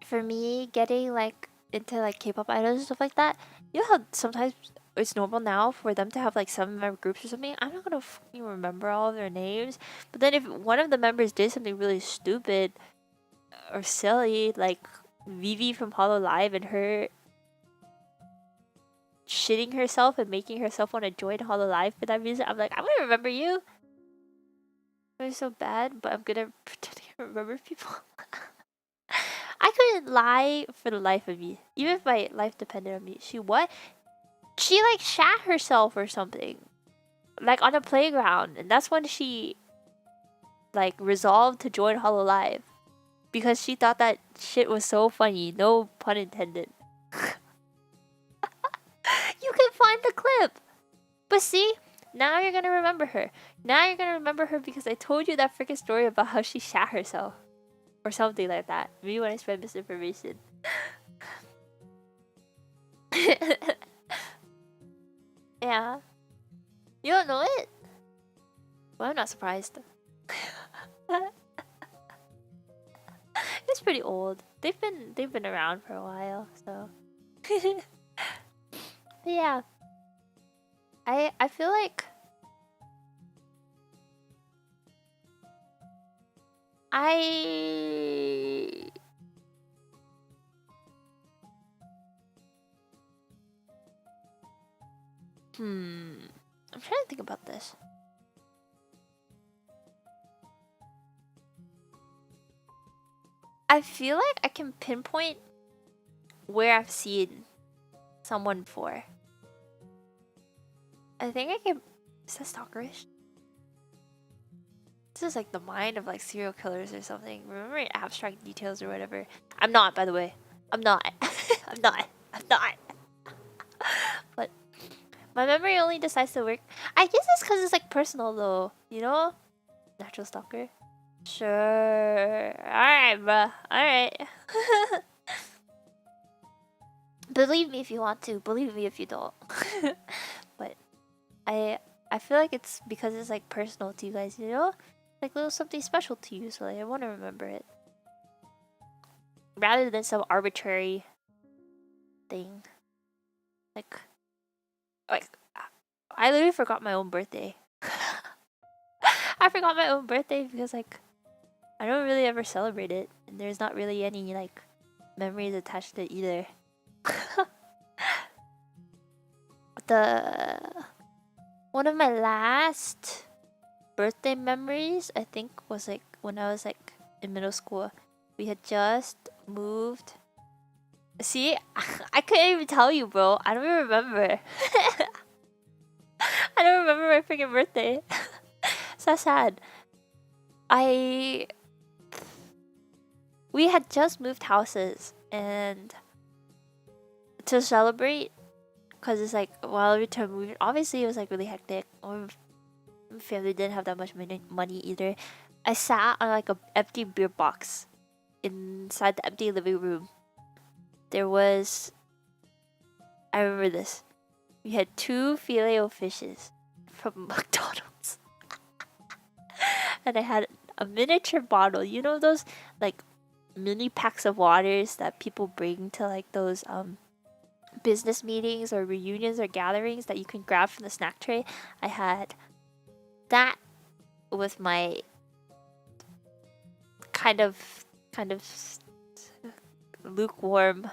for me, getting like into like K-pop idols and stuff like that, you know how sometimes it's normal now for them to have like 7-member groups or something. I'm not gonna fucking remember all of their names, but then if one of the members did something really stupid or silly, like Vivi from Hollow Live and her shitting herself and making herself want to join Hollow Live for that reason, I'm like, I'm gonna remember you. It was so bad, but I'm gonna pretend to remember people. I couldn't lie for the life of me, even if my life depended on me. She like shat herself or something, like on a playground, and that's when she like resolved to join Hollow Live because she thought that shit was so funny. No pun intended. You can find the clip, but see, now you're gonna remember her. Now you're gonna remember her because I told you that freaking story about how she shat herself. Or something like that. Maybe when I spread misinformation. Yeah. You don't know it? Well, I'm not surprised. Stalker's pretty old. They've been around for a while, so. But yeah, I feel like I I'm trying to think about this. I feel like I can pinpoint where I've seen someone before. I think I can. Is that stalkerish? This is like the mind of like serial killers or something. Remember abstract details or whatever. I'm not, by the way. I'm not. I'm not. I'm not. But my memory only decides to work. I guess it's because it's like personal though. You know? Natural stalker. Sure. Alright, bruh. Alright. Believe me if you want to. Believe me if you don't. But I feel like it's because it's like personal to you guys, you know? Like a little something special to you, so like, I want to remember it. Rather than some arbitrary thing. Like I literally forgot my own birthday. I forgot my own birthday because like I don't really ever celebrate it, and there's not really any like memories attached to it either. One of my last birthday memories, I think, was like when I was like in middle school. We had just moved. See, I couldn't even tell you, bro. I don't even remember. I don't remember my freaking birthday. So sad. We had just moved houses, and to celebrate, because it's like while we were moving, obviously it was like really hectic. My family didn't have that much money either. I sat on like an empty beer box inside the empty living room. There was, I remember this. We had 2 filet-o-fishes from McDonald's. And I had a miniature bottle. You know those like mini packs of waters that people bring to like those business meetings or reunions or gatherings that you can grab from the snack tray? I had that with my kind of lukewarm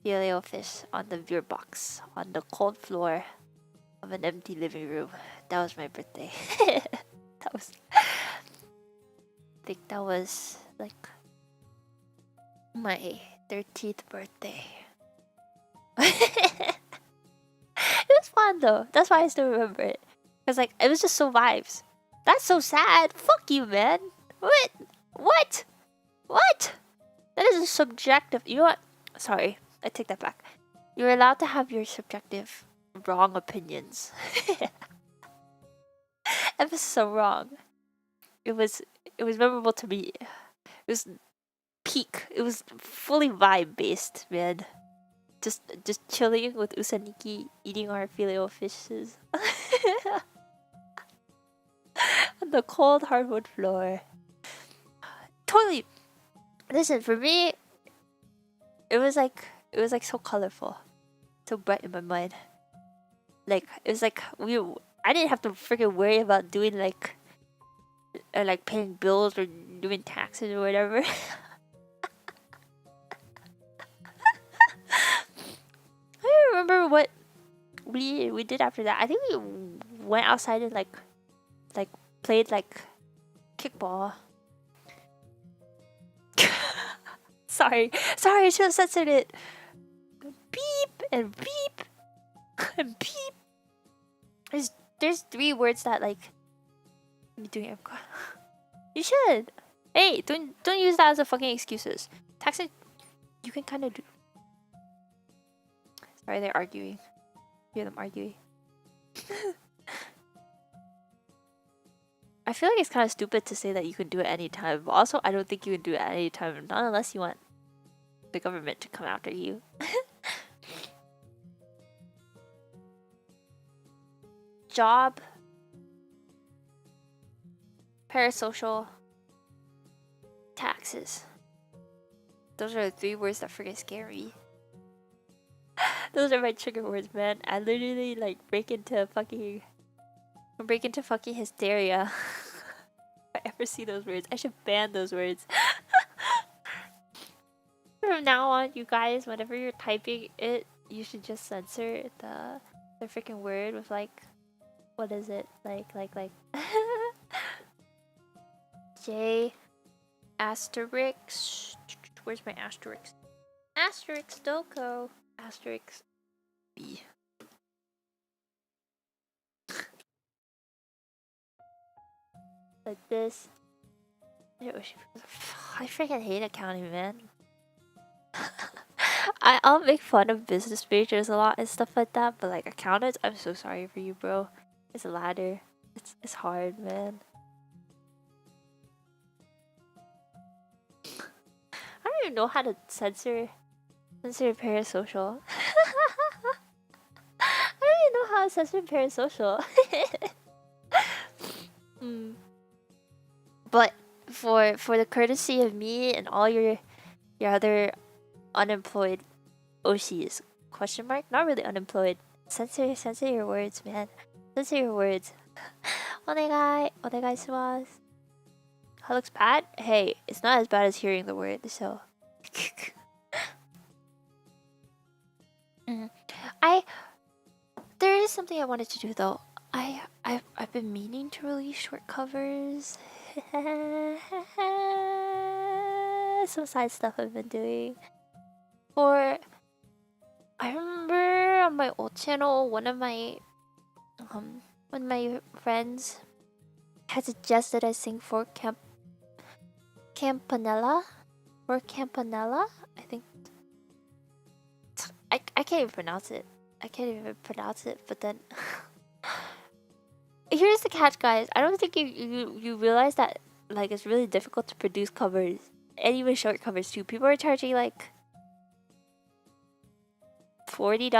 filet-o-fish on the beer box on the cold floor of an empty living room. That was my birthday. I think that was like my 13th birthday. It was fun though. That's why I still remember it. Cause like it was just so vibes. That's so sad. Fuck you, man. What? What? What? That is a subjective. You know what? Sorry, I take that back. You're allowed to have your subjective wrong opinions. It was so wrong. It was memorable to me. It was peak. It was fully vibe based, man. Just chilling with Usaniki, eating our filet-o-fishes on the cold hardwood floor. Totally. Listen, for me, it was like so colorful, so bright in my mind. Like it was like I didn't have to freaking worry about doing like paying bills or doing taxes or whatever. I don't remember what we did after that. I think we went outside and like played like kickball. Sorry, I should have censored it. Beep and beep and beep. There's 3 words that like I'm doing. You should. Hey, don't use that as a fucking excuses. Taxes, you can kind of do. Sorry, they're arguing. Hear them arguing. I feel like it's kind of stupid to say that you can do it anytime, but also I don't think you can do it at any time, not unless you want the government to come after you. Job, parasocial, taxes. Those are the 3 words that freaking scare me. Those are my trigger words, man. I literally like break into fucking hysteria. If I ever see those words, I should ban those words. From now on, you guys, whenever you're typing it, you should just censor the freaking word with like, what is it? Like J asterisk. Where's my asterisk? Asterisk Doko. Asterisk B. Like this. I freaking hate accounting, man. I'll make fun of business majors a lot and stuff like that, but like accountants, I'm so sorry for you, bro. It's a ladder. It's hard, man. I don't even know how to censor parasocial. I don't even know how to censor parasocial. But for the courtesy of me and all your other unemployed OCs, question mark? Not really unemployed. Censor your words, man. Censor your words. Onegai shimasu. That looks bad? Hey, it's not as bad as hearing the word, so. There is something I wanted to do though. I've been meaning to release short covers. Some side stuff I've been doing. I remember on my old channel, one of my friends had suggested I sing for Campanella. Or Campanella? I think I can't even pronounce it. But then here's the catch, guys. I don't think you realize that like it's really difficult to produce covers. And even short covers too. People are charging like $40.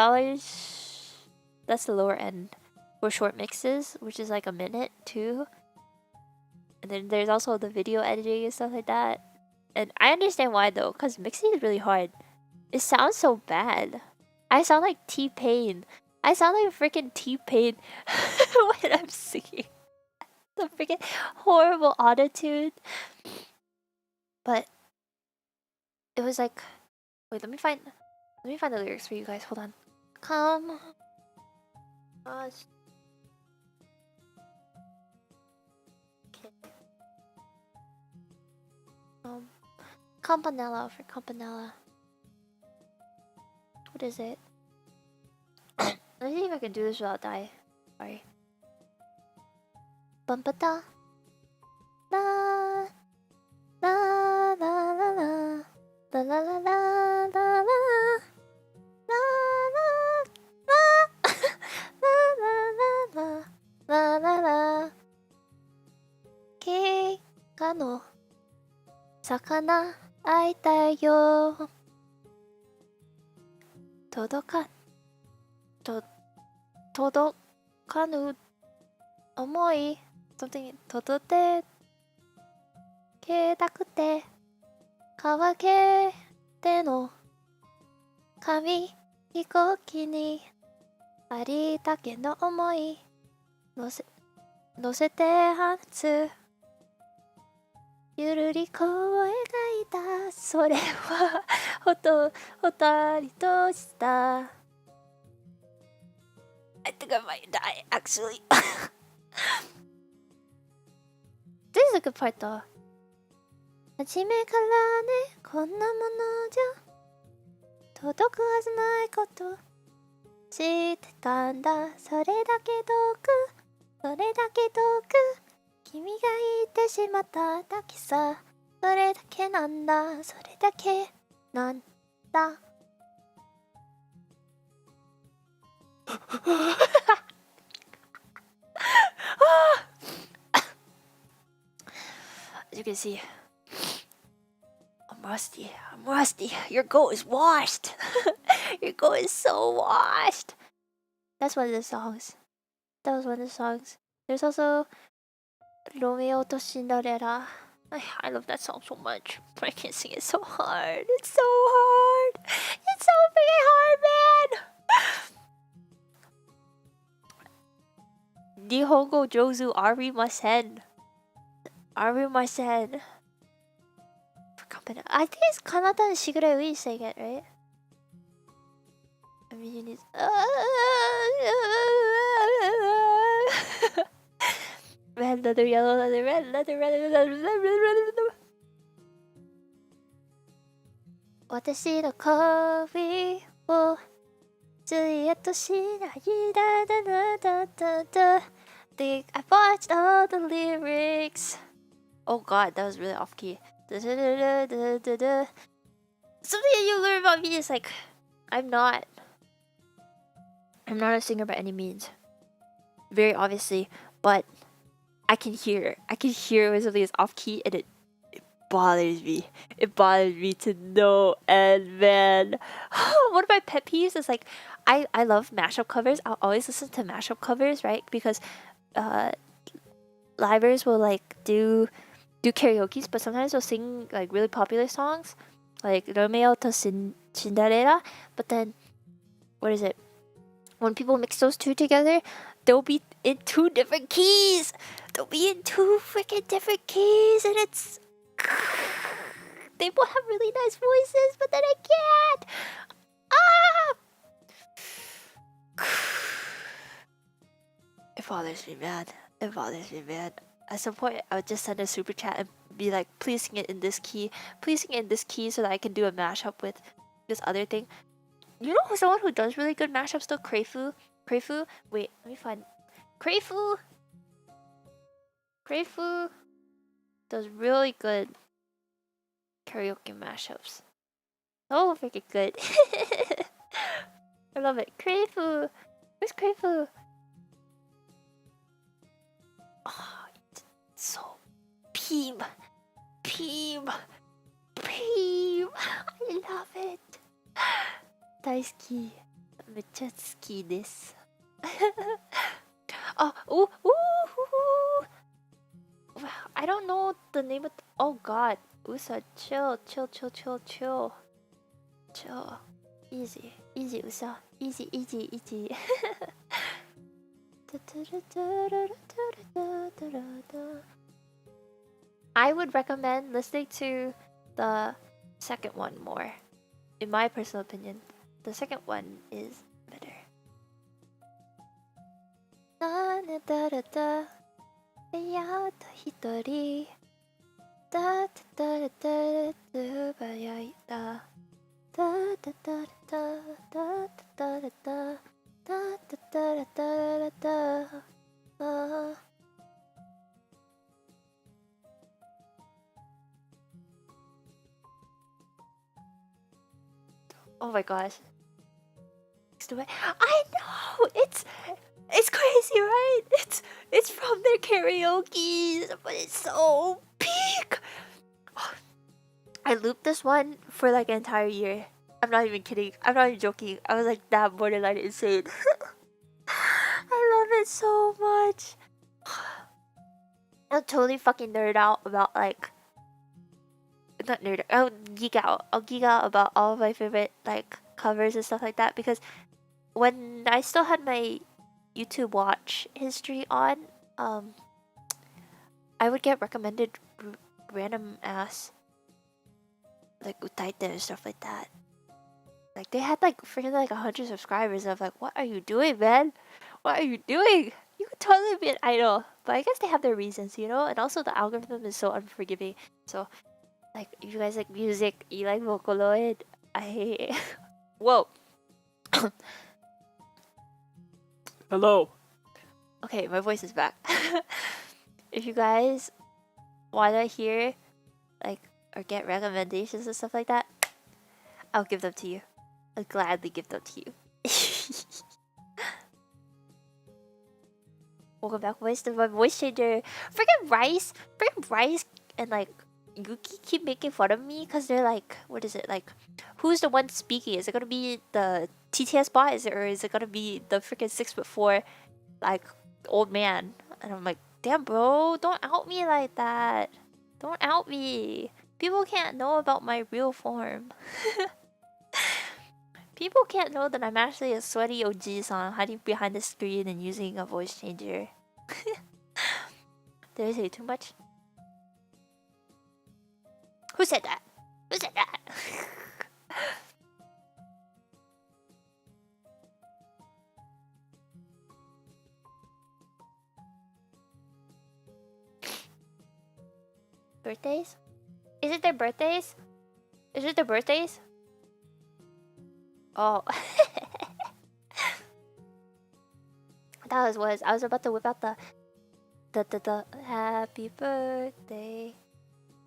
That's the lower end for short mixes, which is like a minute too. And then there's also the video editing and stuff like that. And I understand why though, because mixing is really hard. It sounds so bad. I sound like T-Pain. I sound like freaking T-Pain when I'm singing. The freaking horrible autotune. But it was like, wait, let me find the lyrics for you guys. Hold on. Come. Okay. Campanella for Campanella. What is it? Let me see if I can do this without dying. Sorry. Bumpata. La la la la la la la la la la la la la la la. Keika no sakana aitai yo. Todokanu omoi. Something todote ketakute kawakete no kami hikoki ni aritake no omoi nosete hatsu yururi kou o egaita sore wa hotari to shita. I think I might die actually. This is a good part though. 初めからね、こんなものじゃ届くはずないこと知ってたんだ。それだけ遠く君がいてしまっただけさ。それだけなんだ。それだけなんだ。As you can see, I'm rusty. Your goat is washed. Your goat is so washed. That's one of the songs. That was one of the songs. There's also Romeo to Cinderella. I love that song so much, but I can't sing it so hard. It's so hard. It's so freaking hard, man. Nihongo Jozu arimasen. Arimasen. I think it's Kanata and Shigure saying it, right? I mean, you need. Red leather, yellow leather, red leather, red leather. 私の恋をずっとしないだだだだだ Think I watched all the lyrics. Oh god, that was really off key. Something you learn about me is like, I'm not a singer by any means. Very obviously, but I can hear when something is off key and it bothers me. It bothers me to no end, man. One of my pet peeves is like, I love mashup covers. I'll always listen to mashup covers, right? Because livers will like do karaoke's, but sometimes they'll sing like really popular songs, like Romeo to Cinderella. But then, what is it? When people mix those two together, they'll be in two different keys. They'll be in two freaking different keys, and it's they both have really nice voices, but then I can't. It bothers me, man. It bothers me, man. At some point, I would just send a super chat and be like, please sing it in this key. Please sing it in this key so that I can do a mashup with this other thing. You know someone who does really good mashups though? Crayfu? Wait, let me find... Crayfu does really good karaoke mashups. Oh, freaking good. I love it. Crayfu! Where's Crayfu? Oh, it's so... Peem! I love it! 大好き。めっちゃ好きです。ooh! Wow, I don't know the name of oh god. Usa, chill. Easy, Usa. Easy. I would recommend listening to the second one more. In my personal opinion, the second one is better. Oh my gosh. I know! It's crazy, right? It's from their karaoke, but it's so peak! I looped this one for like an entire year. I'm not even kidding. I'm not even joking. I was like that borderline insane. I love it so much. I'll totally fucking nerd out about like... Not nerd. I'll geek out. I'll geek out about all of my favorite like covers and stuff like that, because when I still had my YouTube watch history on, I would get recommended random ass like utaite and stuff like that. Like they had like freaking like 100 subscribers, and I'm like, what are you doing, man? What are you doing? You could totally be an idol, but I guess they have their reasons, you know. And also the algorithm is so unforgiving. So like, if you guys like music, you like Vocaloid, whoa. Hello. Okay, my voice is back. If you guys wanna hear, like, or get recommendations and stuff like that, I'll give them to you. I'll gladly give them to you. Welcome back, voice to my voice changer. Freaking Rice and like Yuki keep making fun of me because they're like, what is it, like, who's the one speaking? Is it gonna be the TTS bot? Or is it gonna be the freaking 6'4" like old man? And I'm like, damn bro, don't out me like that. Don't out me. People can't know about my real form. People can't know that I'm actually a sweaty OG-san hiding behind the screen and using a voice changer. Did I say too much? Who said that? Who said that? Birthdays? Is it their birthdays? Is it their birthdays? Oh. That was I was about to whip out the happy birthday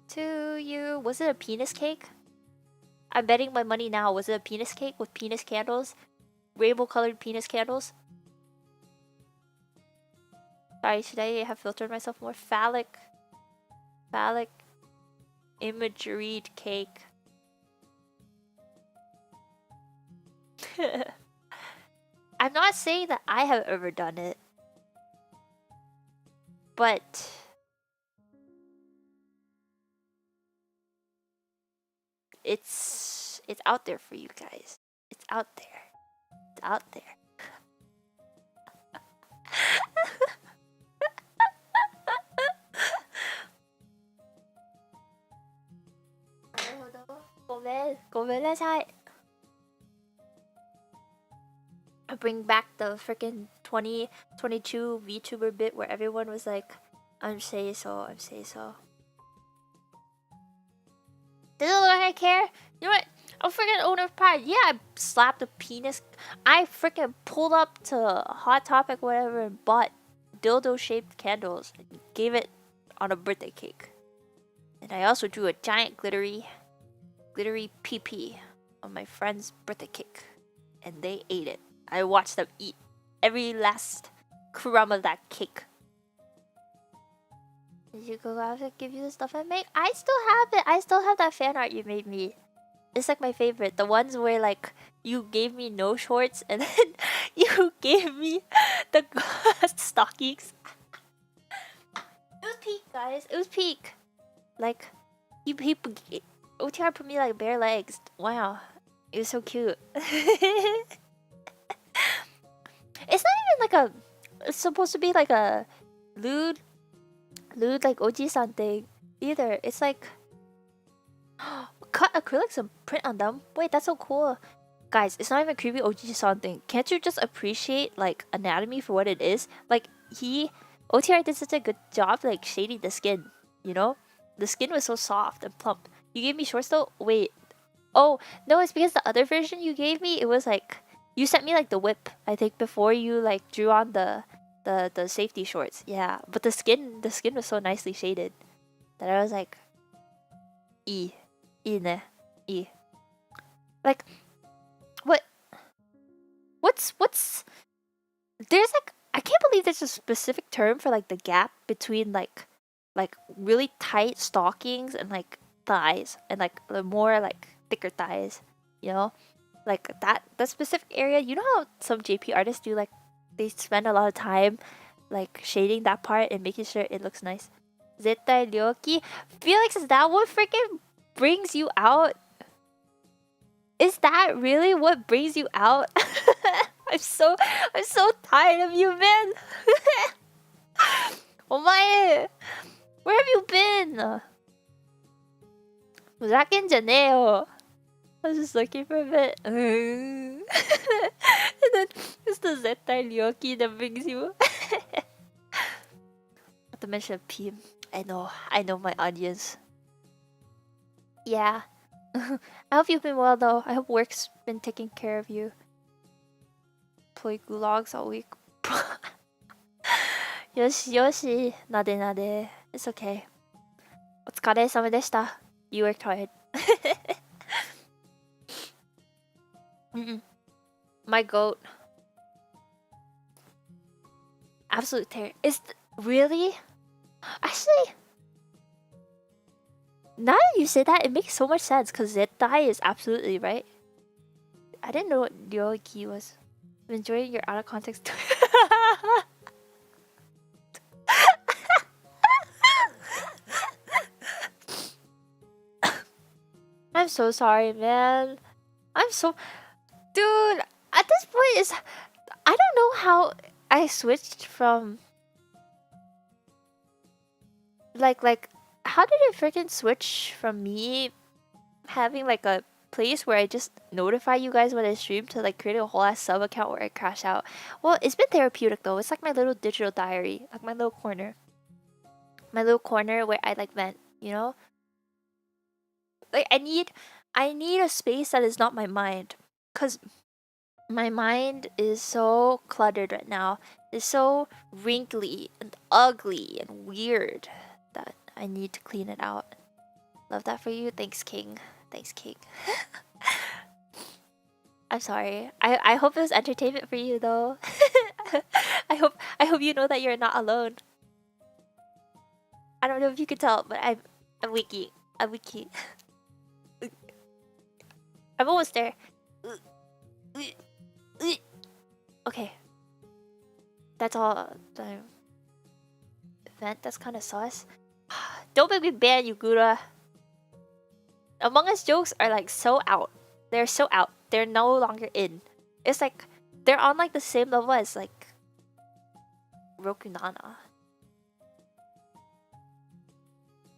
to you. Was it a penis cake? I'm betting my money now. Was it a penis cake with penis candles? Rainbow colored penis candles? Sorry, should I have filtered myself more? Phallic imagery cake. I'm not saying that I have ever done it, but it's out there for you guys. It's out there. It's out there. Bring back the freaking 2022 VTuber bit where everyone was like, I'm say so. Does it look like I care? You know what? I'm freaking owner of pride. Yeah, I slapped a penis. I freaking pulled up to Hot Topic, whatever, and bought dildo-shaped candles and gave it on a birthday cake. And I also drew a giant glittery PP on my friend's birthday cake. And they ate it. I watched them eat every last crumb of that cake. Did you go out and give you the stuff I make? I still have it. I still have that fan art you made me. It's like my favorite. The ones where like you gave me no shorts and then you gave me the stockings. It was peak, guys. It was peak. Like he OTR put me like bare legs. Wow. It was so cute. It's not even like a. It's supposed to be like a lewd like Oji-san thing either. It's like cut acrylics and print on them. Wait, that's so cool, guys. It's not even a creepy Oji-san thing. Can't you just appreciate like anatomy for what it is? Like OTR did such a good job like shading the skin. You know, the skin was so soft and plump. You gave me shorts though. Wait. Oh no, it's because the other version you gave me, it was like. You sent me like the whip, I think, before you like drew on the safety shorts. Yeah, but the skin was so nicely shaded that I was like, ne. Like, what's there's like I can't believe there's a specific term for like the gap between like really tight stockings and like thighs and like the more like thicker thighs, you know. Like that specific area, you know how some JP artists do like they spend a lot of time like shading that part and making sure it looks nice. Zettai Ryoki, Felix, is that what freaking brings you out? Is that really what brings you out? I'm so tired of you, man. Omae, where have you been? 무작겐잖아요. I was just looking for a bit. And then it's the Zettai Ryoki that brings you. Not to mention PM. I know my audience. Yeah. I hope you've been well though. I hope work's been taking care of you. Play gulags all week. Yoshi. Nade. It's okay. お疲れ様でした. You worked hard. My goat. Absolute terror. Really? Actually, now that you say that, it makes so much sense because Zettai is absolutely right. I didn't know what Ryoki was. I'm enjoying your out of context. so sorry, man. I'm so... Dude, at this point, I don't know how I switched from... Like, how did it freaking switch from me having, like, a place where I just notify you guys when I stream to, like, create a whole ass sub account where I crash out? Well, it's been therapeutic, though. It's like my little digital diary. Like, my little corner. My little corner where I, like, vent, you know? Like, I need a space that is not my mind. Because my mind is so cluttered right now. It's so wrinkly and ugly and weird that I need to clean it out. Love that for you. Thanks, King. Thanks, King. I'm sorry. I hope it was entertainment for you, though. I hope you know that you're not alone. I don't know if you could tell, but I'm wiki. I'm wiki. I'm almost there. Okay. That's all. The event. That's kind of sus. Don't make me ban you, Gura. Among Us jokes are like so out. They're so out. They're no longer in. It's like they're on like the same level as like Rokunana.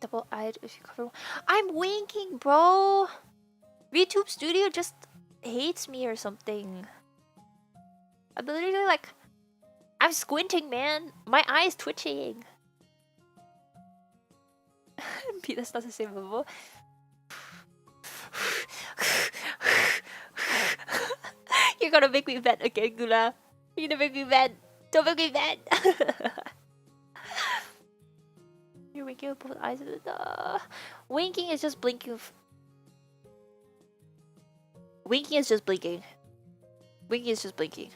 Double-eyed if you cover. I'm winking, bro. VTube Studio just hates me or something. I'm literally like, I'm squinting, man. My eye is twitching. That's not the same level. You're gonna make me vent again, Gula. You're gonna make me vent. Don't make me vent. You're winking with both eyes. Winking is just blinking. Winking is just blinking. Winking is just blinking.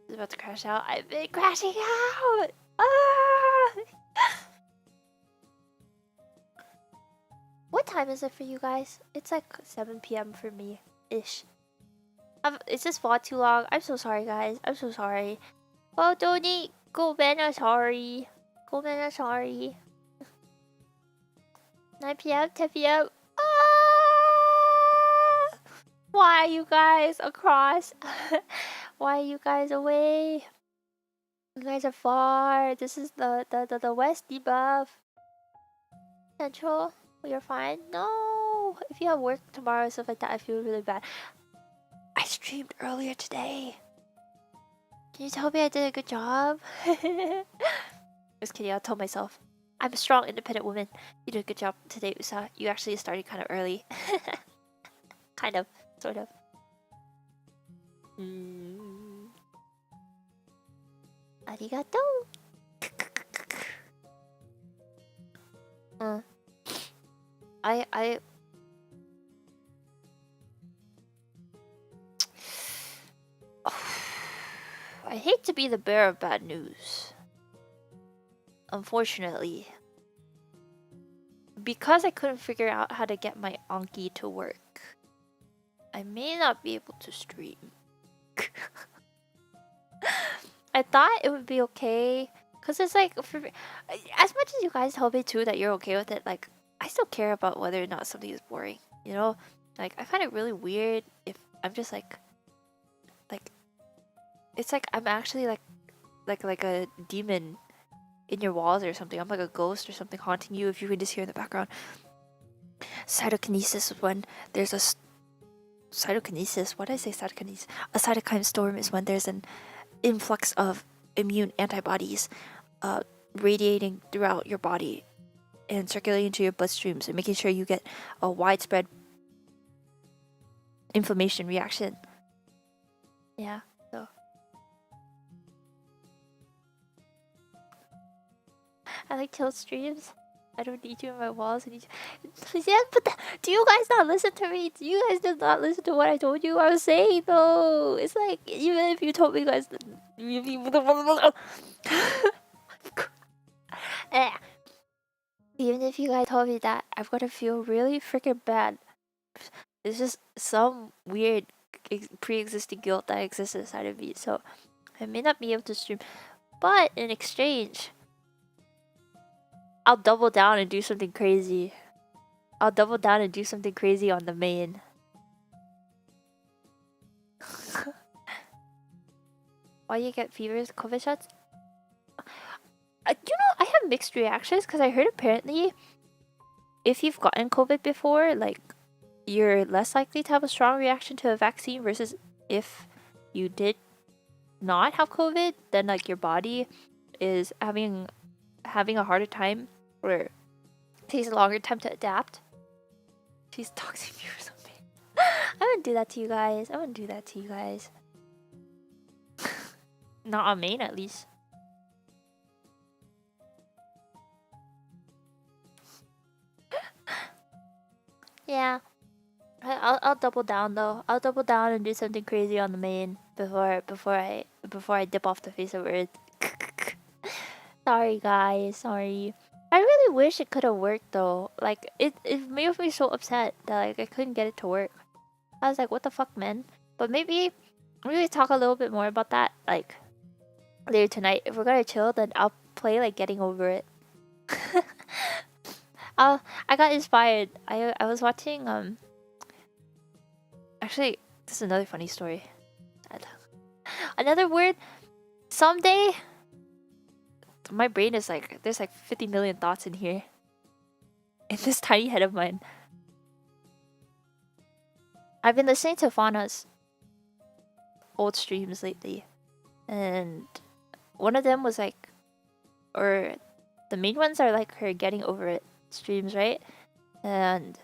It's about to crash out. I've been crashing out. Ah! What time is it for you guys? It's like 7 p.m. for me, ish. It's just fought too long. I'm so sorry, guys. I'm so sorry. Oh, Tony, go Ben, I'm sorry. Go Ben, I'm sorry. 9 p.m., 10 p.m. Ah! Why are you guys across? Why are you guys away? You guys are far. This is the west debuff. Central, you're fine. No, if you have work tomorrow and stuff like that, I feel really bad. I streamed earlier today. Can you tell me I did a good job? Just kidding, I'll tell myself. I'm a strong, independent woman. You did a good job today, Usa. You actually started kind of early. Kind of, sort of. Arigato. I hate to be the bearer of bad news. Unfortunately, because I couldn't figure out how to get my Anki to work, I may not be able to stream. I thought it would be okay, cause it's like, as much as you guys tell me too that you're okay with it, like I still care about whether or not something is boring. You know, like I find it really weird if I'm just like it's like I'm actually like a demon in your walls or something. I'm like a ghost or something haunting you if you can just hear in the background. Cytokinesis is when there's a cytokinesis. What did I say? Cytokinesis. A cytokine storm is when there's an influx of immune antibodies radiating throughout your body and circulating into your bloodstreams and making sure you get a widespread inflammation reaction. Yeah, so I like chill streams. I don't need you in my walls. I need you. Yeah, but do you guys not listen to me? Do you guys did not listen to what I told you I was saying though? It's like, even if you told me guys even if you guys told me that, I'm gonna feel really freaking bad. There's just some weird pre-existing guilt that exists inside of me, so I may not be able to stream. But in exchange, I'll double down and do something crazy. I'll double down and do something crazy on the main. Why you get fevers, COVID shots? I have mixed reactions because I heard apparently if you've gotten COVID before, like, you're less likely to have a strong reaction to a vaccine versus if you did not have COVID, then like your body is having a harder time or takes a longer time to adapt. She's toxic me or something. I wouldn't do that to you guys. Not on main, at least. Yeah. I'll double down though. I'll double down and do something crazy on the main before I dip off the face of Earth. Sorry guys, sorry. I really wish it could have worked though. Like it made me so upset that like I couldn't get it to work. I was like, what the fuck, man? But maybe talk a little bit more about that like later tonight. If we're gonna chill, then I'll play like Getting Over It. I got inspired. I was watching actually, this is another funny story. Another word. Someday, my brain is like there's like 50 million thoughts in here. In this tiny head of mine. I've been listening to Fauna's old streams lately, and one of them was like, or the main ones are like her Getting Over It streams, right? And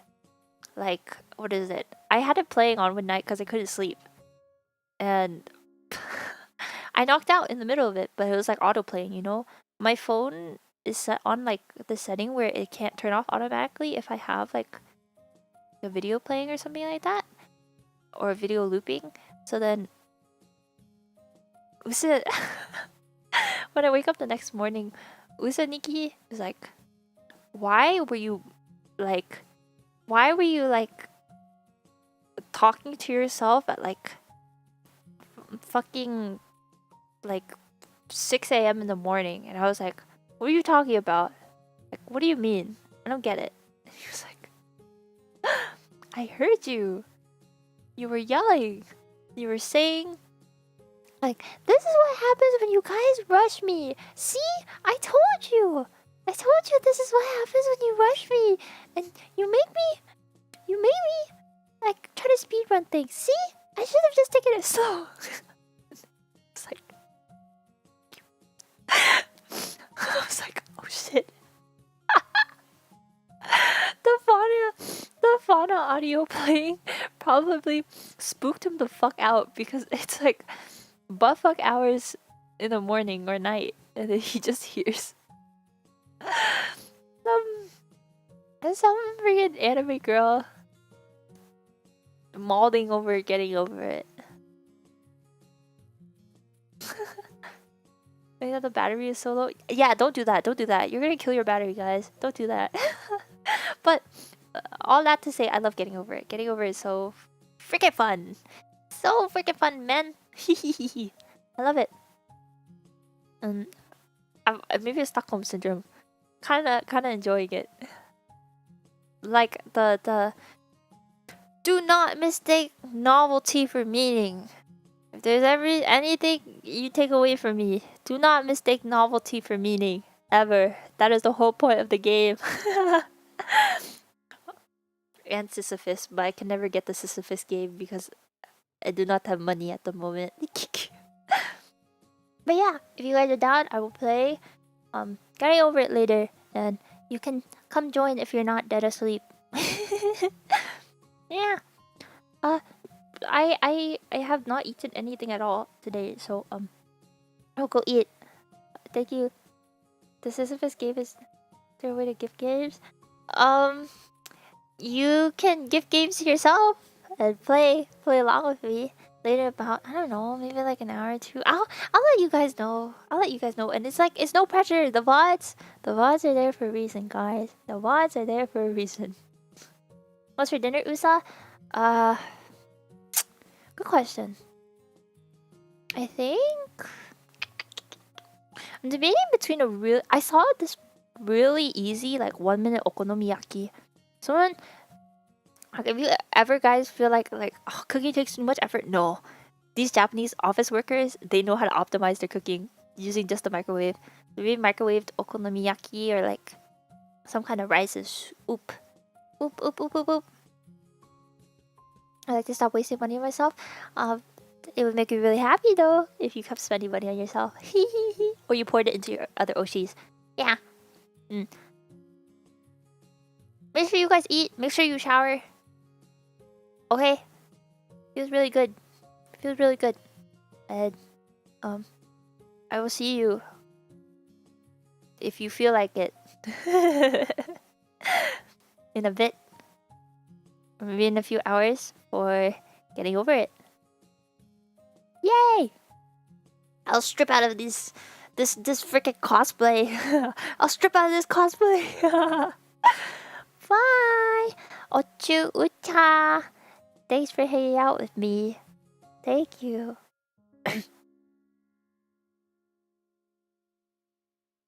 like, what is it? I had it playing on one night because I couldn't sleep, and I knocked out in the middle of it, but it was like auto playing, you know? My phone is set on like the setting where it can't turn off automatically if I have like a video playing or something like that, or a video looping. So then Usa when I wake up the next morning, Usa Nikki is like, why were you like talking to yourself at like fucking like 6 a.m. in the morning? And I was like, what are you talking about? Like, what do you mean? I don't get it. And he was like, I heard you. You were yelling. You were saying, like, this is what happens when you guys rush me. See? I told you. This is what happens when you rush me. And you make me, like, try to speedrun things. See? I should have just taken it slow. It's like... I was like, oh shit. The fauna audio playing probably spooked him the fuck out because it's like buttfuck hours in the morning or night, and then he just hears some freaking anime girl mauling over Getting Over It. Maybe the battery is so low. Yeah, don't do that. You're gonna kill your battery, guys. Don't do that. But all that to say, I love Getting Over It. Getting Over It is so freaking fun. So freaking fun, man. I love it. Maybe it's Stockholm syndrome. Kinda enjoying it. Like the do not mistake novelty for meaning. If there's anything you take away from me, do not mistake novelty for meaning. Ever. That is the whole point of the game. And Sisyphus, but I can never get the Sisyphus game because I do not have money at the moment. But yeah, if you guys are down, I will play Getting Over It later, and you can come join if you're not dead asleep. Yeah. I have not eaten anything at all today, so I'll go eat. Thank you. The Sisyphus game is there a way to gift games? You can gift games to yourself and play along with me later. About, I don't know, maybe like an hour or two. I'll let you guys know. And it's like, it's no pressure. The VODs are there for a reason, guys. The VODs are there for a reason. What's for dinner, Usa? Good question. I think I'm debating between I saw this really easy like 1 minute okonomiyaki Someone, like, if you ever guys feel like oh, cooking takes too much effort, no. These Japanese office workers, they know how to optimize their cooking using just the microwave. Maybe microwaved okonomiyaki or like some kind of rice is oop. Oop, oop, oop, oop, oop. I like to stop wasting money on myself. It would make me really happy though if you kept spending money on yourself. Or you poured it into your other Oshis. Yeah. Mm. Make sure you guys eat. Make sure you shower. Okay. Feels really good. Feels really good. And I will see you if you feel like it. In a bit. Or maybe in a few hours for getting over it. Yay! I'll strip out of this freaking cosplay. I'll strip out of this cosplay. Bye! Ochu Ucha! Thanks for hanging out with me. Thank you.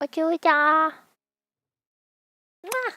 Ochu Ucha! Mwah!